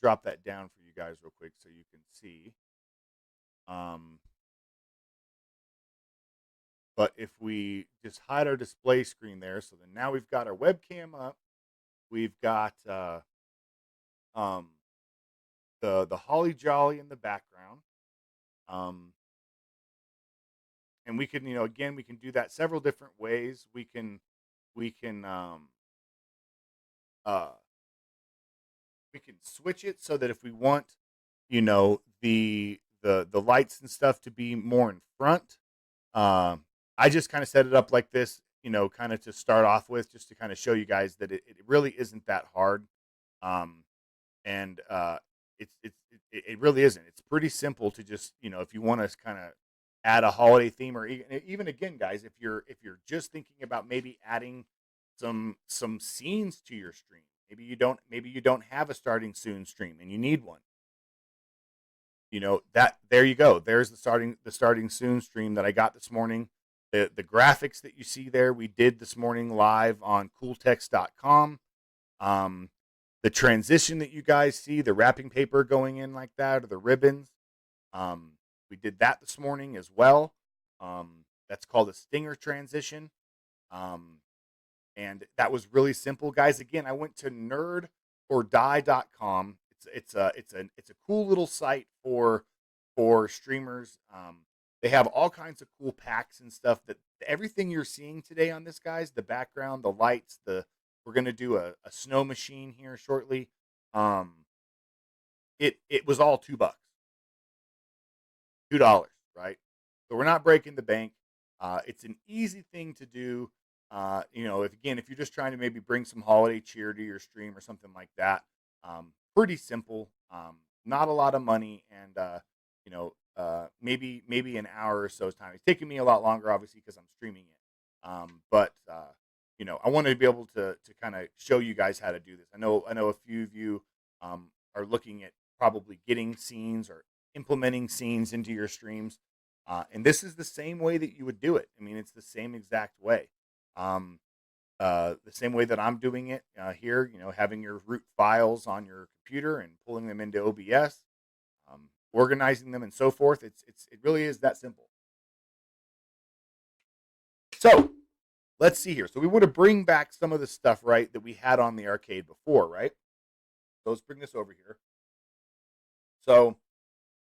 drop that down for you guys real quick so you can see. Um, but if we just hide our display screen there, so then now we've got our webcam up. We've got um, the holly jolly in the background, um, and we can, again, we can do that several different ways. We can uh, we can switch it so that if we want, the lights and stuff to be more in front. I just kind of set it up like this, kind of to start off with, just to kind of show you guys that it really isn't that hard. Um, and it really isn't. It's pretty simple to just, if you want to kind of add a holiday theme, or even again, guys, if you're just thinking about maybe adding some scenes to your stream. Maybe you don't have a starting soon stream and you need one. That there you go. There's the starting soon stream that I got this morning. The graphics that you see there, we did this morning live on cooltext.com. Um, the transition that you guys see, the wrapping paper going in like that, or the ribbons, um, we did that this morning as well. That's called a stinger transition. Um, and that was really simple, guys. Again, I went to nerdordie.com. It's a cool little site for streamers. They have all kinds of cool packs and stuff. That everything you're seeing today on this, guys, the background, the lights, we're gonna do a snow machine here shortly. Um, it was all $2. $2, right? So we're not breaking the bank. It's an easy thing to do. If you're just trying to maybe bring some holiday cheer to your stream or something like that, pretty simple. Not a lot of money, and maybe an hour or so's time. It's taking me a lot longer, obviously, because I'm streaming it. But I wanted to be able to kind of show you guys how to do this. I know a few of you are looking at probably getting scenes or implementing scenes into your streams. And this is the same way that you would do it. I mean, it's the same exact way. Um, the same way that I'm doing it here, having your root files on your computer and pulling them into OBS, organizing them and so forth. It really is that simple. So let's see here. So we want to bring back some of the stuff, right, that we had on the arcade before, right? So let's bring this over here. So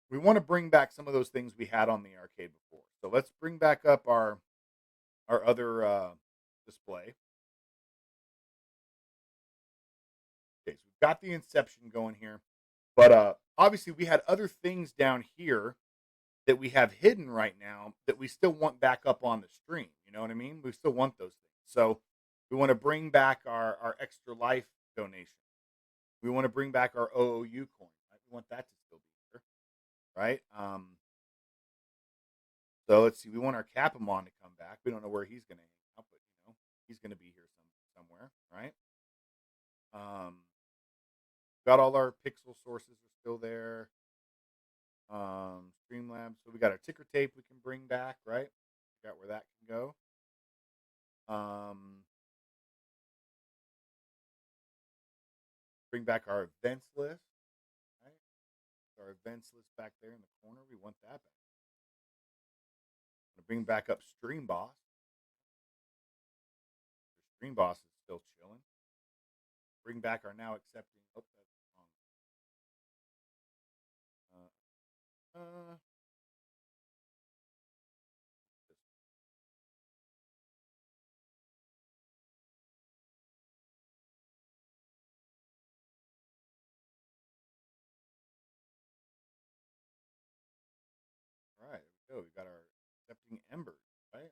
we want to bring back some of those things we had on the arcade before. So let's bring back up our other display. Okay, so we've got the Inception going here, but obviously we had other things down here that we have hidden right now that we still want back up on the stream. You know what I mean? We still want those things. So we want to bring back our extra life donation. We want to bring back our OOU coin. Right? We want that to still be here, right? So let's see. We want our Capamon to come back. We don't know where he's going to hang out, but he's going to be here somewhere, right? Got all our pixel sources are still there. Streamlabs. So we got our ticker tape we can bring back, right? Got where that can go. Bring back our events list, right? Our events list back there in the corner. We want that back. Bring back up Stream Boss. Stream Boss is still chilling. Bring back our now accepting. Oh, that's wrong. All right, there we go. We got our accepting embers, right?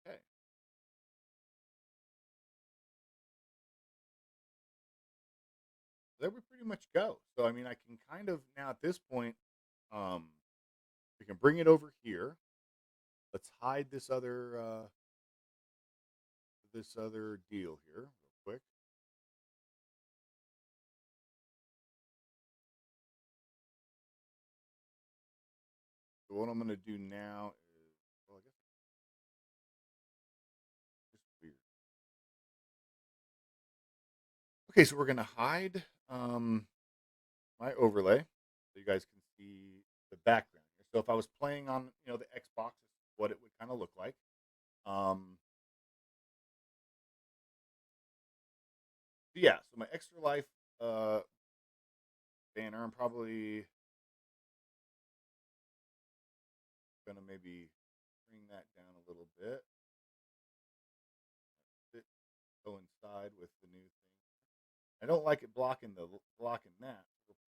Okay. There we pretty much go. So I mean, I can kind of now at this point, we can bring it over here. Let's hide this other deal here real quick. So what I'm going to do now is, well, I guess it's just weird. Okay, so we're going to hide my overlay so you guys can see the background here. So if I was playing on the Xbox, this is what it would kind of look like. Yeah, so my extra life banner, I'm probably gonna maybe bring that down a little bit. It coincide with the new thing. I don't like it blocking that. We're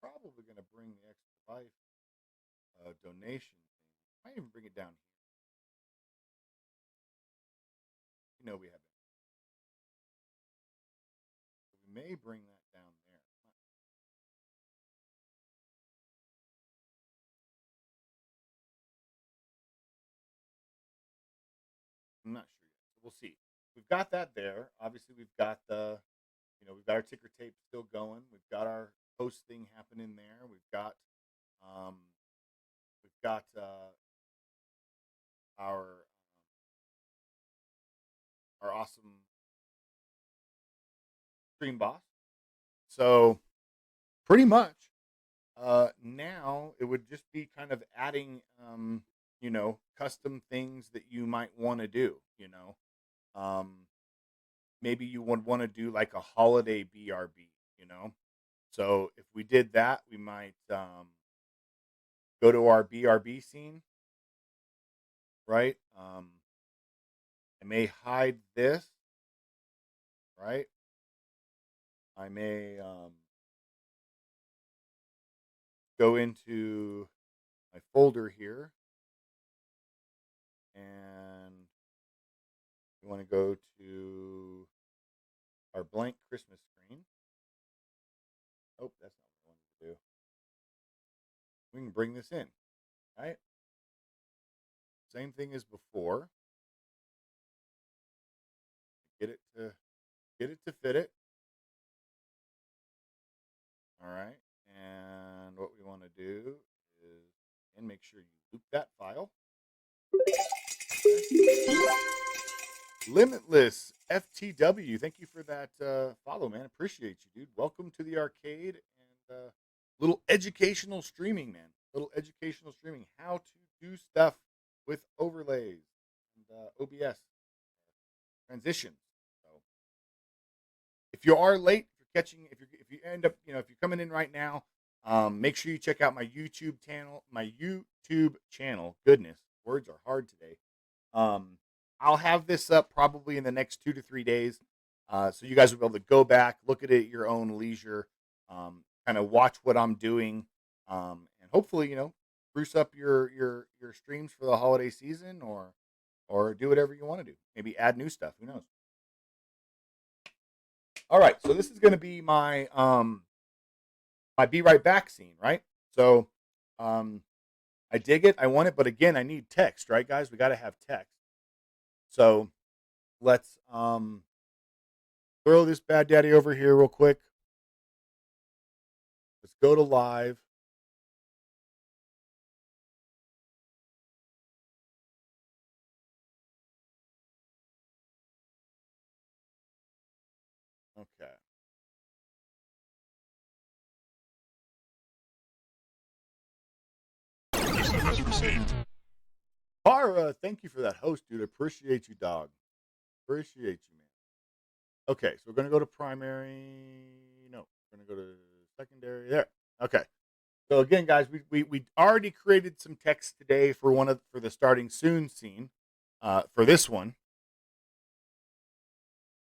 probably gonna bring the extra life donation thing. I might even bring it down here. We have it. So we may bring that down there. I'm not sure yet. So we'll see. We've got that there. Obviously, we've got we've got our ticker tape still going. We've got our post thing happening there. Um, we've got our awesome stream boss. So pretty much, now it would just be kind of adding, custom things that you might want to do. Maybe you would want to do like a holiday BRB. So if we did that, we might go to our BRB scene, right? I may hide this, right? I may go into my folder here, and we want to go to our blank Christmas screen. Oh, that's not what I wanted to do. We can bring this in, right? Same thing as before. Get it to fit it. All right. And what we want to do is, and make sure you loop that file. Limitless FTW, thank you for that follow, man. Appreciate you, dude. Welcome to the arcade and little educational streaming, man. Little educational streaming, how to do stuff with overlays and OBS transitions. So, if you are late, if you end up, if you're coming in right now, make sure you check out my YouTube channel. Goodness, words are hard today. I'll have this up probably in the next 2 to 3 days. So you guys will be able to go back, look at it at your own leisure, kind of watch what I'm doing, and hopefully, spruce up your streams for the holiday season, or do whatever you want to do. Maybe add new stuff. Who knows? All right, so this is going to be my be right back scene, right? So, um, I dig it, I want it, but again, I need text, right, guys? We got to have text. So let's throw this bad daddy over here real quick. Let's go to live. Okay. Para, thank you for that host, dude. Appreciate you, dog. Appreciate you, man. Okay, so we're gonna go to primary. No, we're gonna go to secondary. There. Okay. So again, guys, we already created some text today for the starting soon scene, for this one.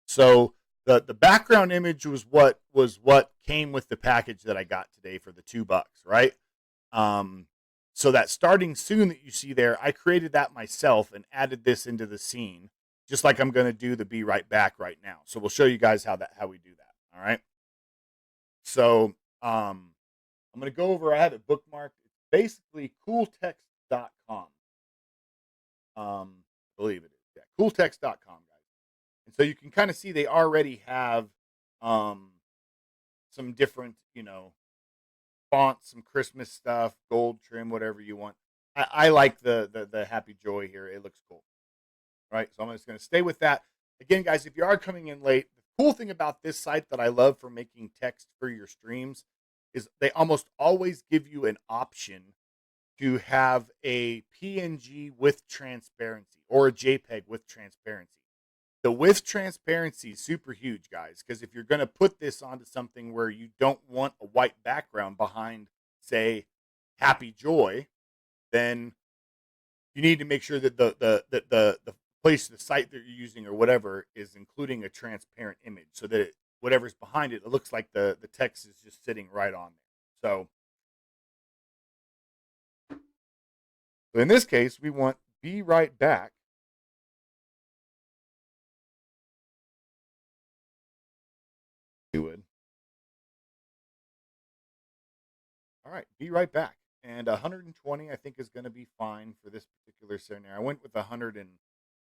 So the background image was what came with the package that I got today for the $2, right? Um, so that starting soon that you see there, I created that myself and added this into the scene, just like I'm going to do the be right back right now. So we'll show you guys how we do that. All right. So I'm going to go over. I have it bookmarked. It's basically cooltext.com. I believe it is. Yeah, cooltext.com, guys. And so you can kind of see they already have um, some different, fonts, some Christmas stuff, gold trim, whatever you want. I like the Happy Joy here. It looks cool, right? So I'm just going to stay with that. Again, guys, if you are coming in late, the cool thing about this site that I love for making text for your streams is they almost always give you an option to have a PNG with transparency or a JPEG with transparency. The with transparency is super huge, guys, because if you're going to put this onto something where you don't want a white background behind, say, Happy Joy, then you need to make sure that the place, the site that you're using or whatever is including a transparent image so that whatever's behind it, it looks like the text is just sitting right on there. So in this case, we want be right back. You would. All right, be right back. And 120, I think, is going to be fine for this particular scenario. I went with 100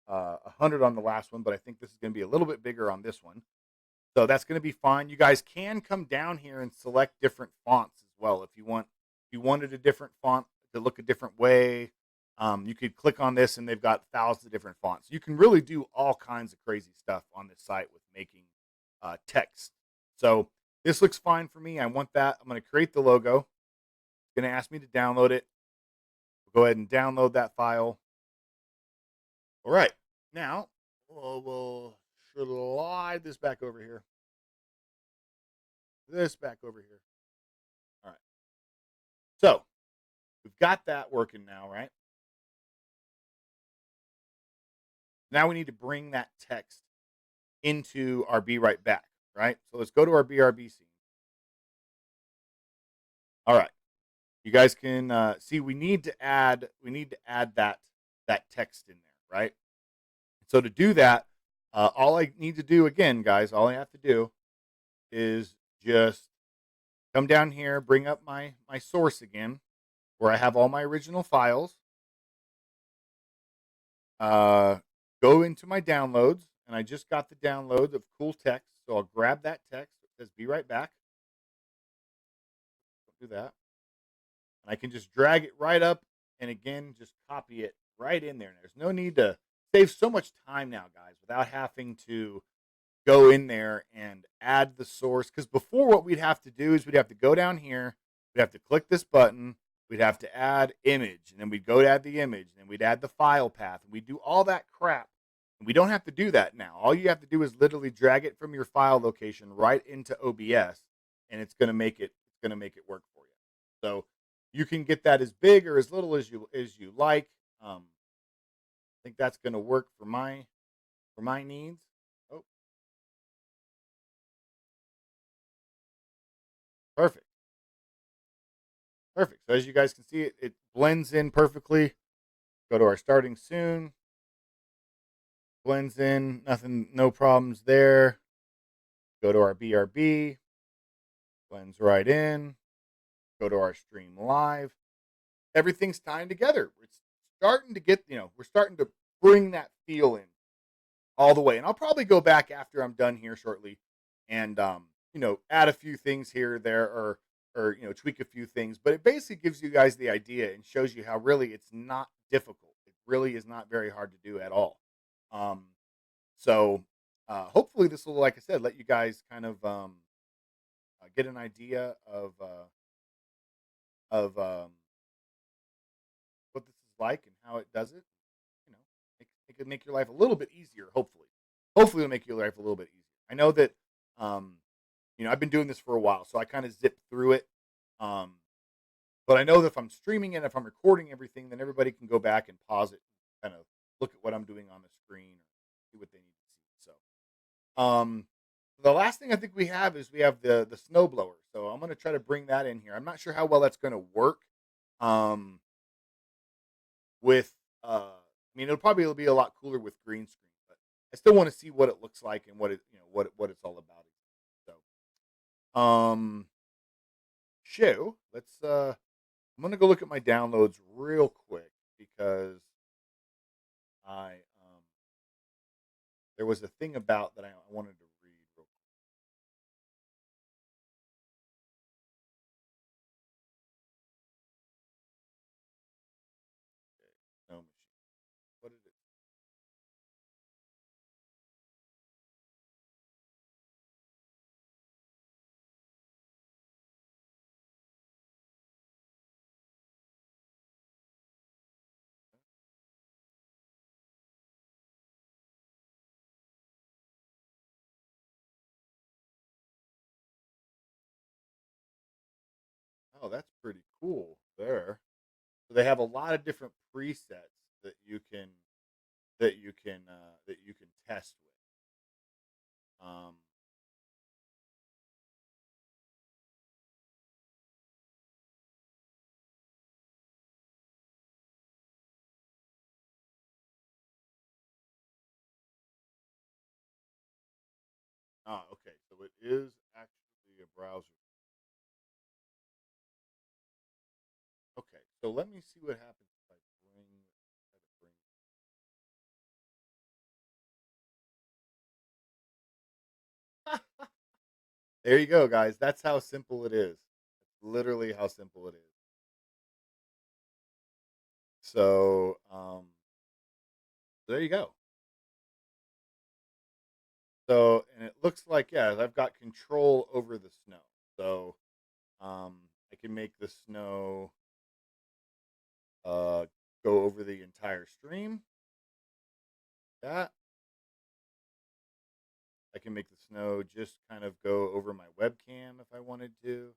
on the last one, but I think this is going to be a little bit bigger on this one. So that's going to be fine. You guys can come down here and select different fonts as well if you want. If you wanted a different font to look a different way, you could click on this, and they've got thousands of different fonts. You can really do all kinds of crazy stuff on this site with making text. So this looks fine for me. I want that. I'm going to create the logo. It's going to ask me to download it. We'll go ahead and download that file. All right. Now, we'll slide this back over here. This back over here. All right. So, we've got that working now, right? Now we need to bring that text into our Be Right Back, right? So let's go to our BRB scene. All right. You guys can see we need to add that text in there, right? So to do that, all I need to do again, guys, all I have to do is just come down here, bring up my source again, where I have all my original files. Go into my downloads, and I just got the download of cool text, so I'll grab that text. It says "Be right back." Don't do that, and I can just drag it right up, and again, just copy it right in there. And there's no need to save so much time now, guys, without having to go in there and add the source. Because before, what we'd have to do is we'd have to go down here, we'd have to click this button, we'd have to add image, and then we'd go to add the image, and then we'd add the file path, and we'd do all that crap. And we don't have to do that now. All you have to do is literally drag it from your file location right into OBS, and it's going to make it work for you. So you can get that as big or as little as you like. I think that's going to work for my needs. Oh, Perfect. Perfect. So as you guys can see, it blends in perfectly. Go to our starting soon. Blends in. Nothing, no problems there. Go to our BRB. Blends right in. Go to our stream live. Everything's tying together. It's starting to get, we're starting to bring that feel in all the way. And I'll probably go back after I'm done here shortly and add a few things here or there or tweak a few things. But it basically gives you guys the idea and shows you how really it's not difficult. It really is not very hard to do at all. Um, so hopefully this will, like I said, let you guys kind of get an idea of what this is like and how it does it. You know, it could make your life a little bit easier. Hopefully it'll make your life a little bit easier. I know that um, I've been doing this for a while, so I kind of zip through it. Um, but I know that if I'm streaming it, if I'm recording everything, then everybody can go back and pause it, and kind of look at what I'm doing on the screen, or see what they need to see. So, the last thing I think we have the snow blower. So I'm going to try to bring that in here. I'm not sure how well that's going to work. Um, with I mean, it'll be a lot cooler with green screen, but I still want to see what it looks like and what it's all about. So, let's I'm gonna go look at my downloads real quick because I there was a thing about that I wanted to read real quick. No machine. What did it? Oh, that's pretty cool there. So they have a lot of different presets that that you can test with. Okay. So it is actually a browser. Okay. So let me see what happens if I try to bring. There you go, guys. That's how simple it is. That's literally how simple it is. So, there you go. So, and it looks like, yeah, I've got control over the snow. So, I can make the snow uh, go over the entire stream. That I can make the snow just kind of go over my webcam if I wanted to,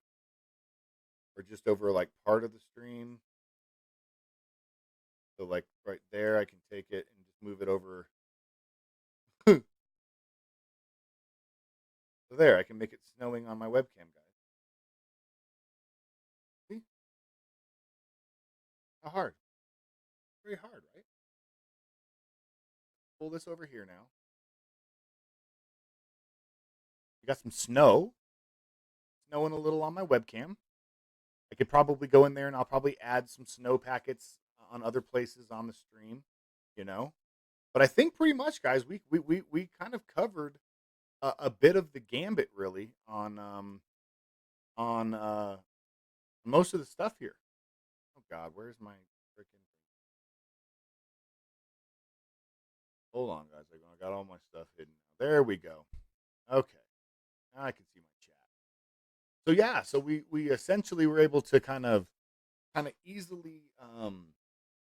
or just over like part of the stream. So, like right there, I can take it and just move it over. So there, I can make it snowing on my webcam, guys. See how hard? Very hard, right? Pull this over here now. We got some snow, snowing a little on my webcam. I could probably go in there and I'll probably add some snow packets on other places on the stream, you know. But I think pretty much, guys, we kind of covered a bit of the gambit really on most of the stuff here. Oh God, where's my freaking? Hold on, guys. I got all my stuff hidden. There we go. Okay, now I can see my chat. So yeah, so we essentially were able to kind of easily. I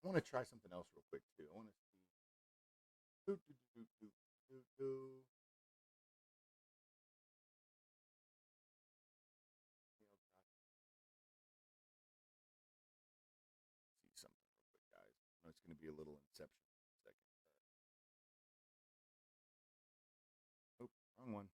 want to try something else real quick too. I want to see. Do, do, do, do, do, do. See something real quick, guys. I know it's going to be a little inception for a second. Oh, wrong one.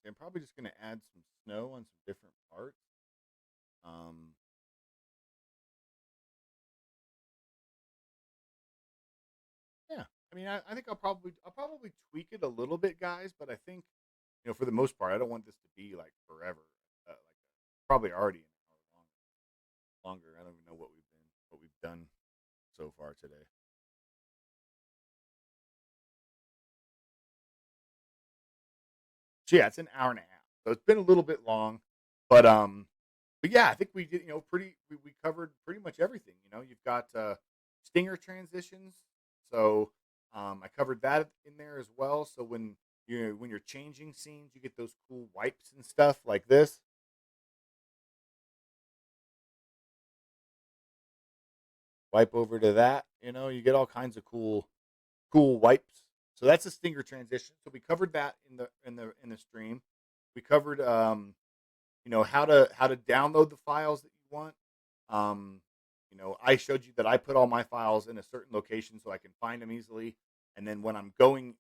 I'm probably just gonna add some snow on some different parts. Um, yeah, I mean, I think I'll probably tweak it a little bit, guys. But I think for the most part, I don't want this to be like forever. Probably already an hour longer. I don't even know what we've done so far today. So yeah, it's an hour and a half. So it's been a little bit long, but yeah, I think we did. We covered pretty much everything. You've got stinger transitions. So I covered that in there as well. So when you're changing scenes, you get those cool wipes and stuff like this. Wipe over to that. You get all kinds of cool wipes. So that's a stinger transition. So we covered that in the stream. We covered how to download the files that you want. Um, I showed you that I put all my files in a certain location so I can find them easily. And then when I'm going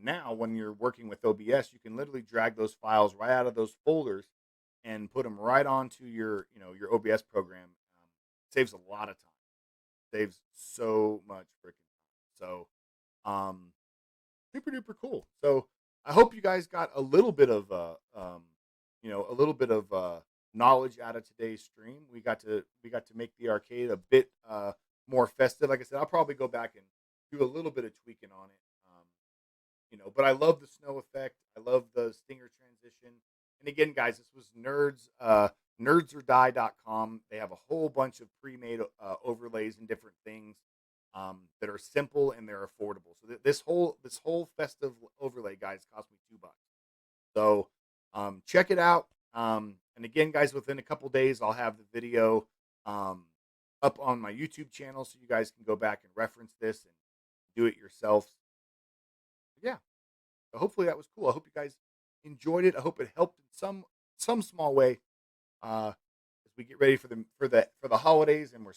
now, when you're working with OBS, you can literally drag those files right out of those folders and put them right onto your OBS program. Saves a lot of time. Saves so much freaking time. So super duper cool. So I hope you guys got a little bit of knowledge out of today's stream. We got to make the arcade a bit more festive. Like I said, I'll probably go back and do a little bit of tweaking on it. But I love the snow effect. I love the stinger transition. And again, guys, this was nerdsordie.com. They have a whole bunch of pre-made overlays and different things that are simple and they're affordable. So this whole festive overlay, guys, cost me $2. So check it out. And again, guys, within a couple days, I'll have the video um, up on my YouTube channel, so you guys can go back and reference this and do it yourselves. Yeah. So hopefully that was cool. I hope you guys enjoyed it. I hope it helped in some small way as we get ready for the holidays, and we're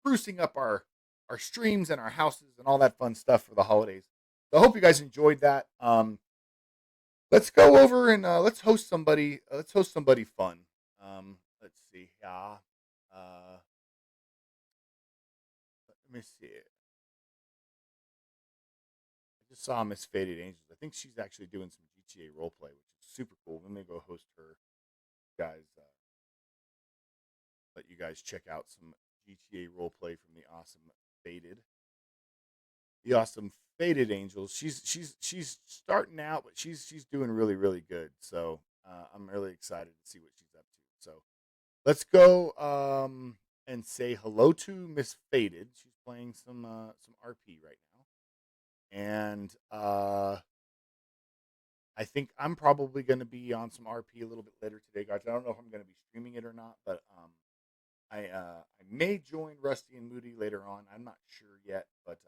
sprucing up our streams and our houses and all that fun stuff for the holidays. So I hope you guys enjoyed that. Let's go over and let's host somebody. Let's host somebody fun. Let's see. Yeah. Let me see. I just saw Miss Faded Angels. I think she's actually doing some GTA roleplay, which is super cool. Let me go host her, guys. Let you guys check out some GTA roleplay from the awesome Faded Angels. She's starting out, but she's doing really really good. So I'm really excited to see what she's up to. So let's go and say hello to Miss Faded. She's playing some RP right now, and I think I'm probably going to be on some RP a little bit later today, guys. I don't know if I'm going to be streaming it or not, but I may join Rusty and Moody later on. I'm not sure yet, but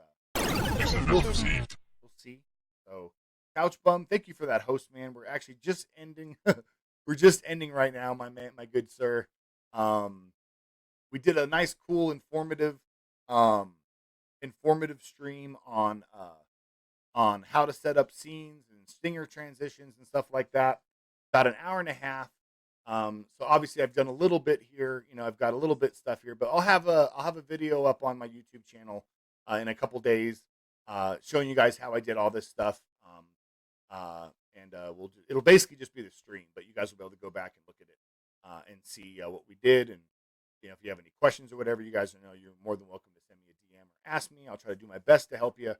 we'll see. So, Couch Bum, thank you for that host, man. We're actually just ending. We're just ending right now, my man, my good sir. Um, we did a nice, cool, um, informative stream on how to set up scenes and stinger transitions and stuff like that. About an hour and a half. So obviously I've done a little bit here. I've got a little bit stuff here, but I'll have a video up on my YouTube channel in a couple days showing you guys how I did all this stuff. And it'll basically just be the stream, but you guys will be able to go back and look at it and see what we did. And if you have any questions or whatever, you guys know you're more than welcome to send me a DM or ask me. I'll try to do my best to help you.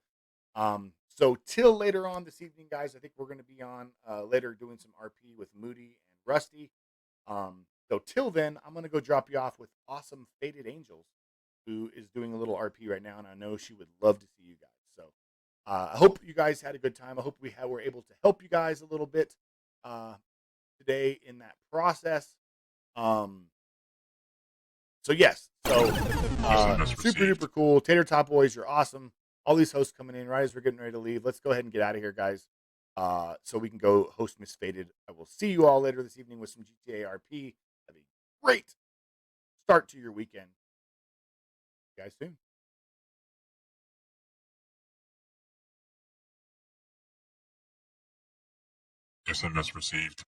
So till later on this evening, guys, I think we're going to be on later doing some RP with Moody and Rusty. So till then, I'm going to go drop you off with awesome Faded Angels, who is doing a little RP right now, and I know she would love to see you guys. So I hope you guys had a good time. I hope we're able to help you guys a little bit today in that process. So yes, so super duper cool. Tater Top Boys, you're awesome. All these hosts coming in right as we're getting ready to leave. Let's go ahead and get out of here, guys. So we can go host Miss Faded. I will see you all later this evening with some GTA RP. Have a great start to your weekend. See you guys soon. SMS received.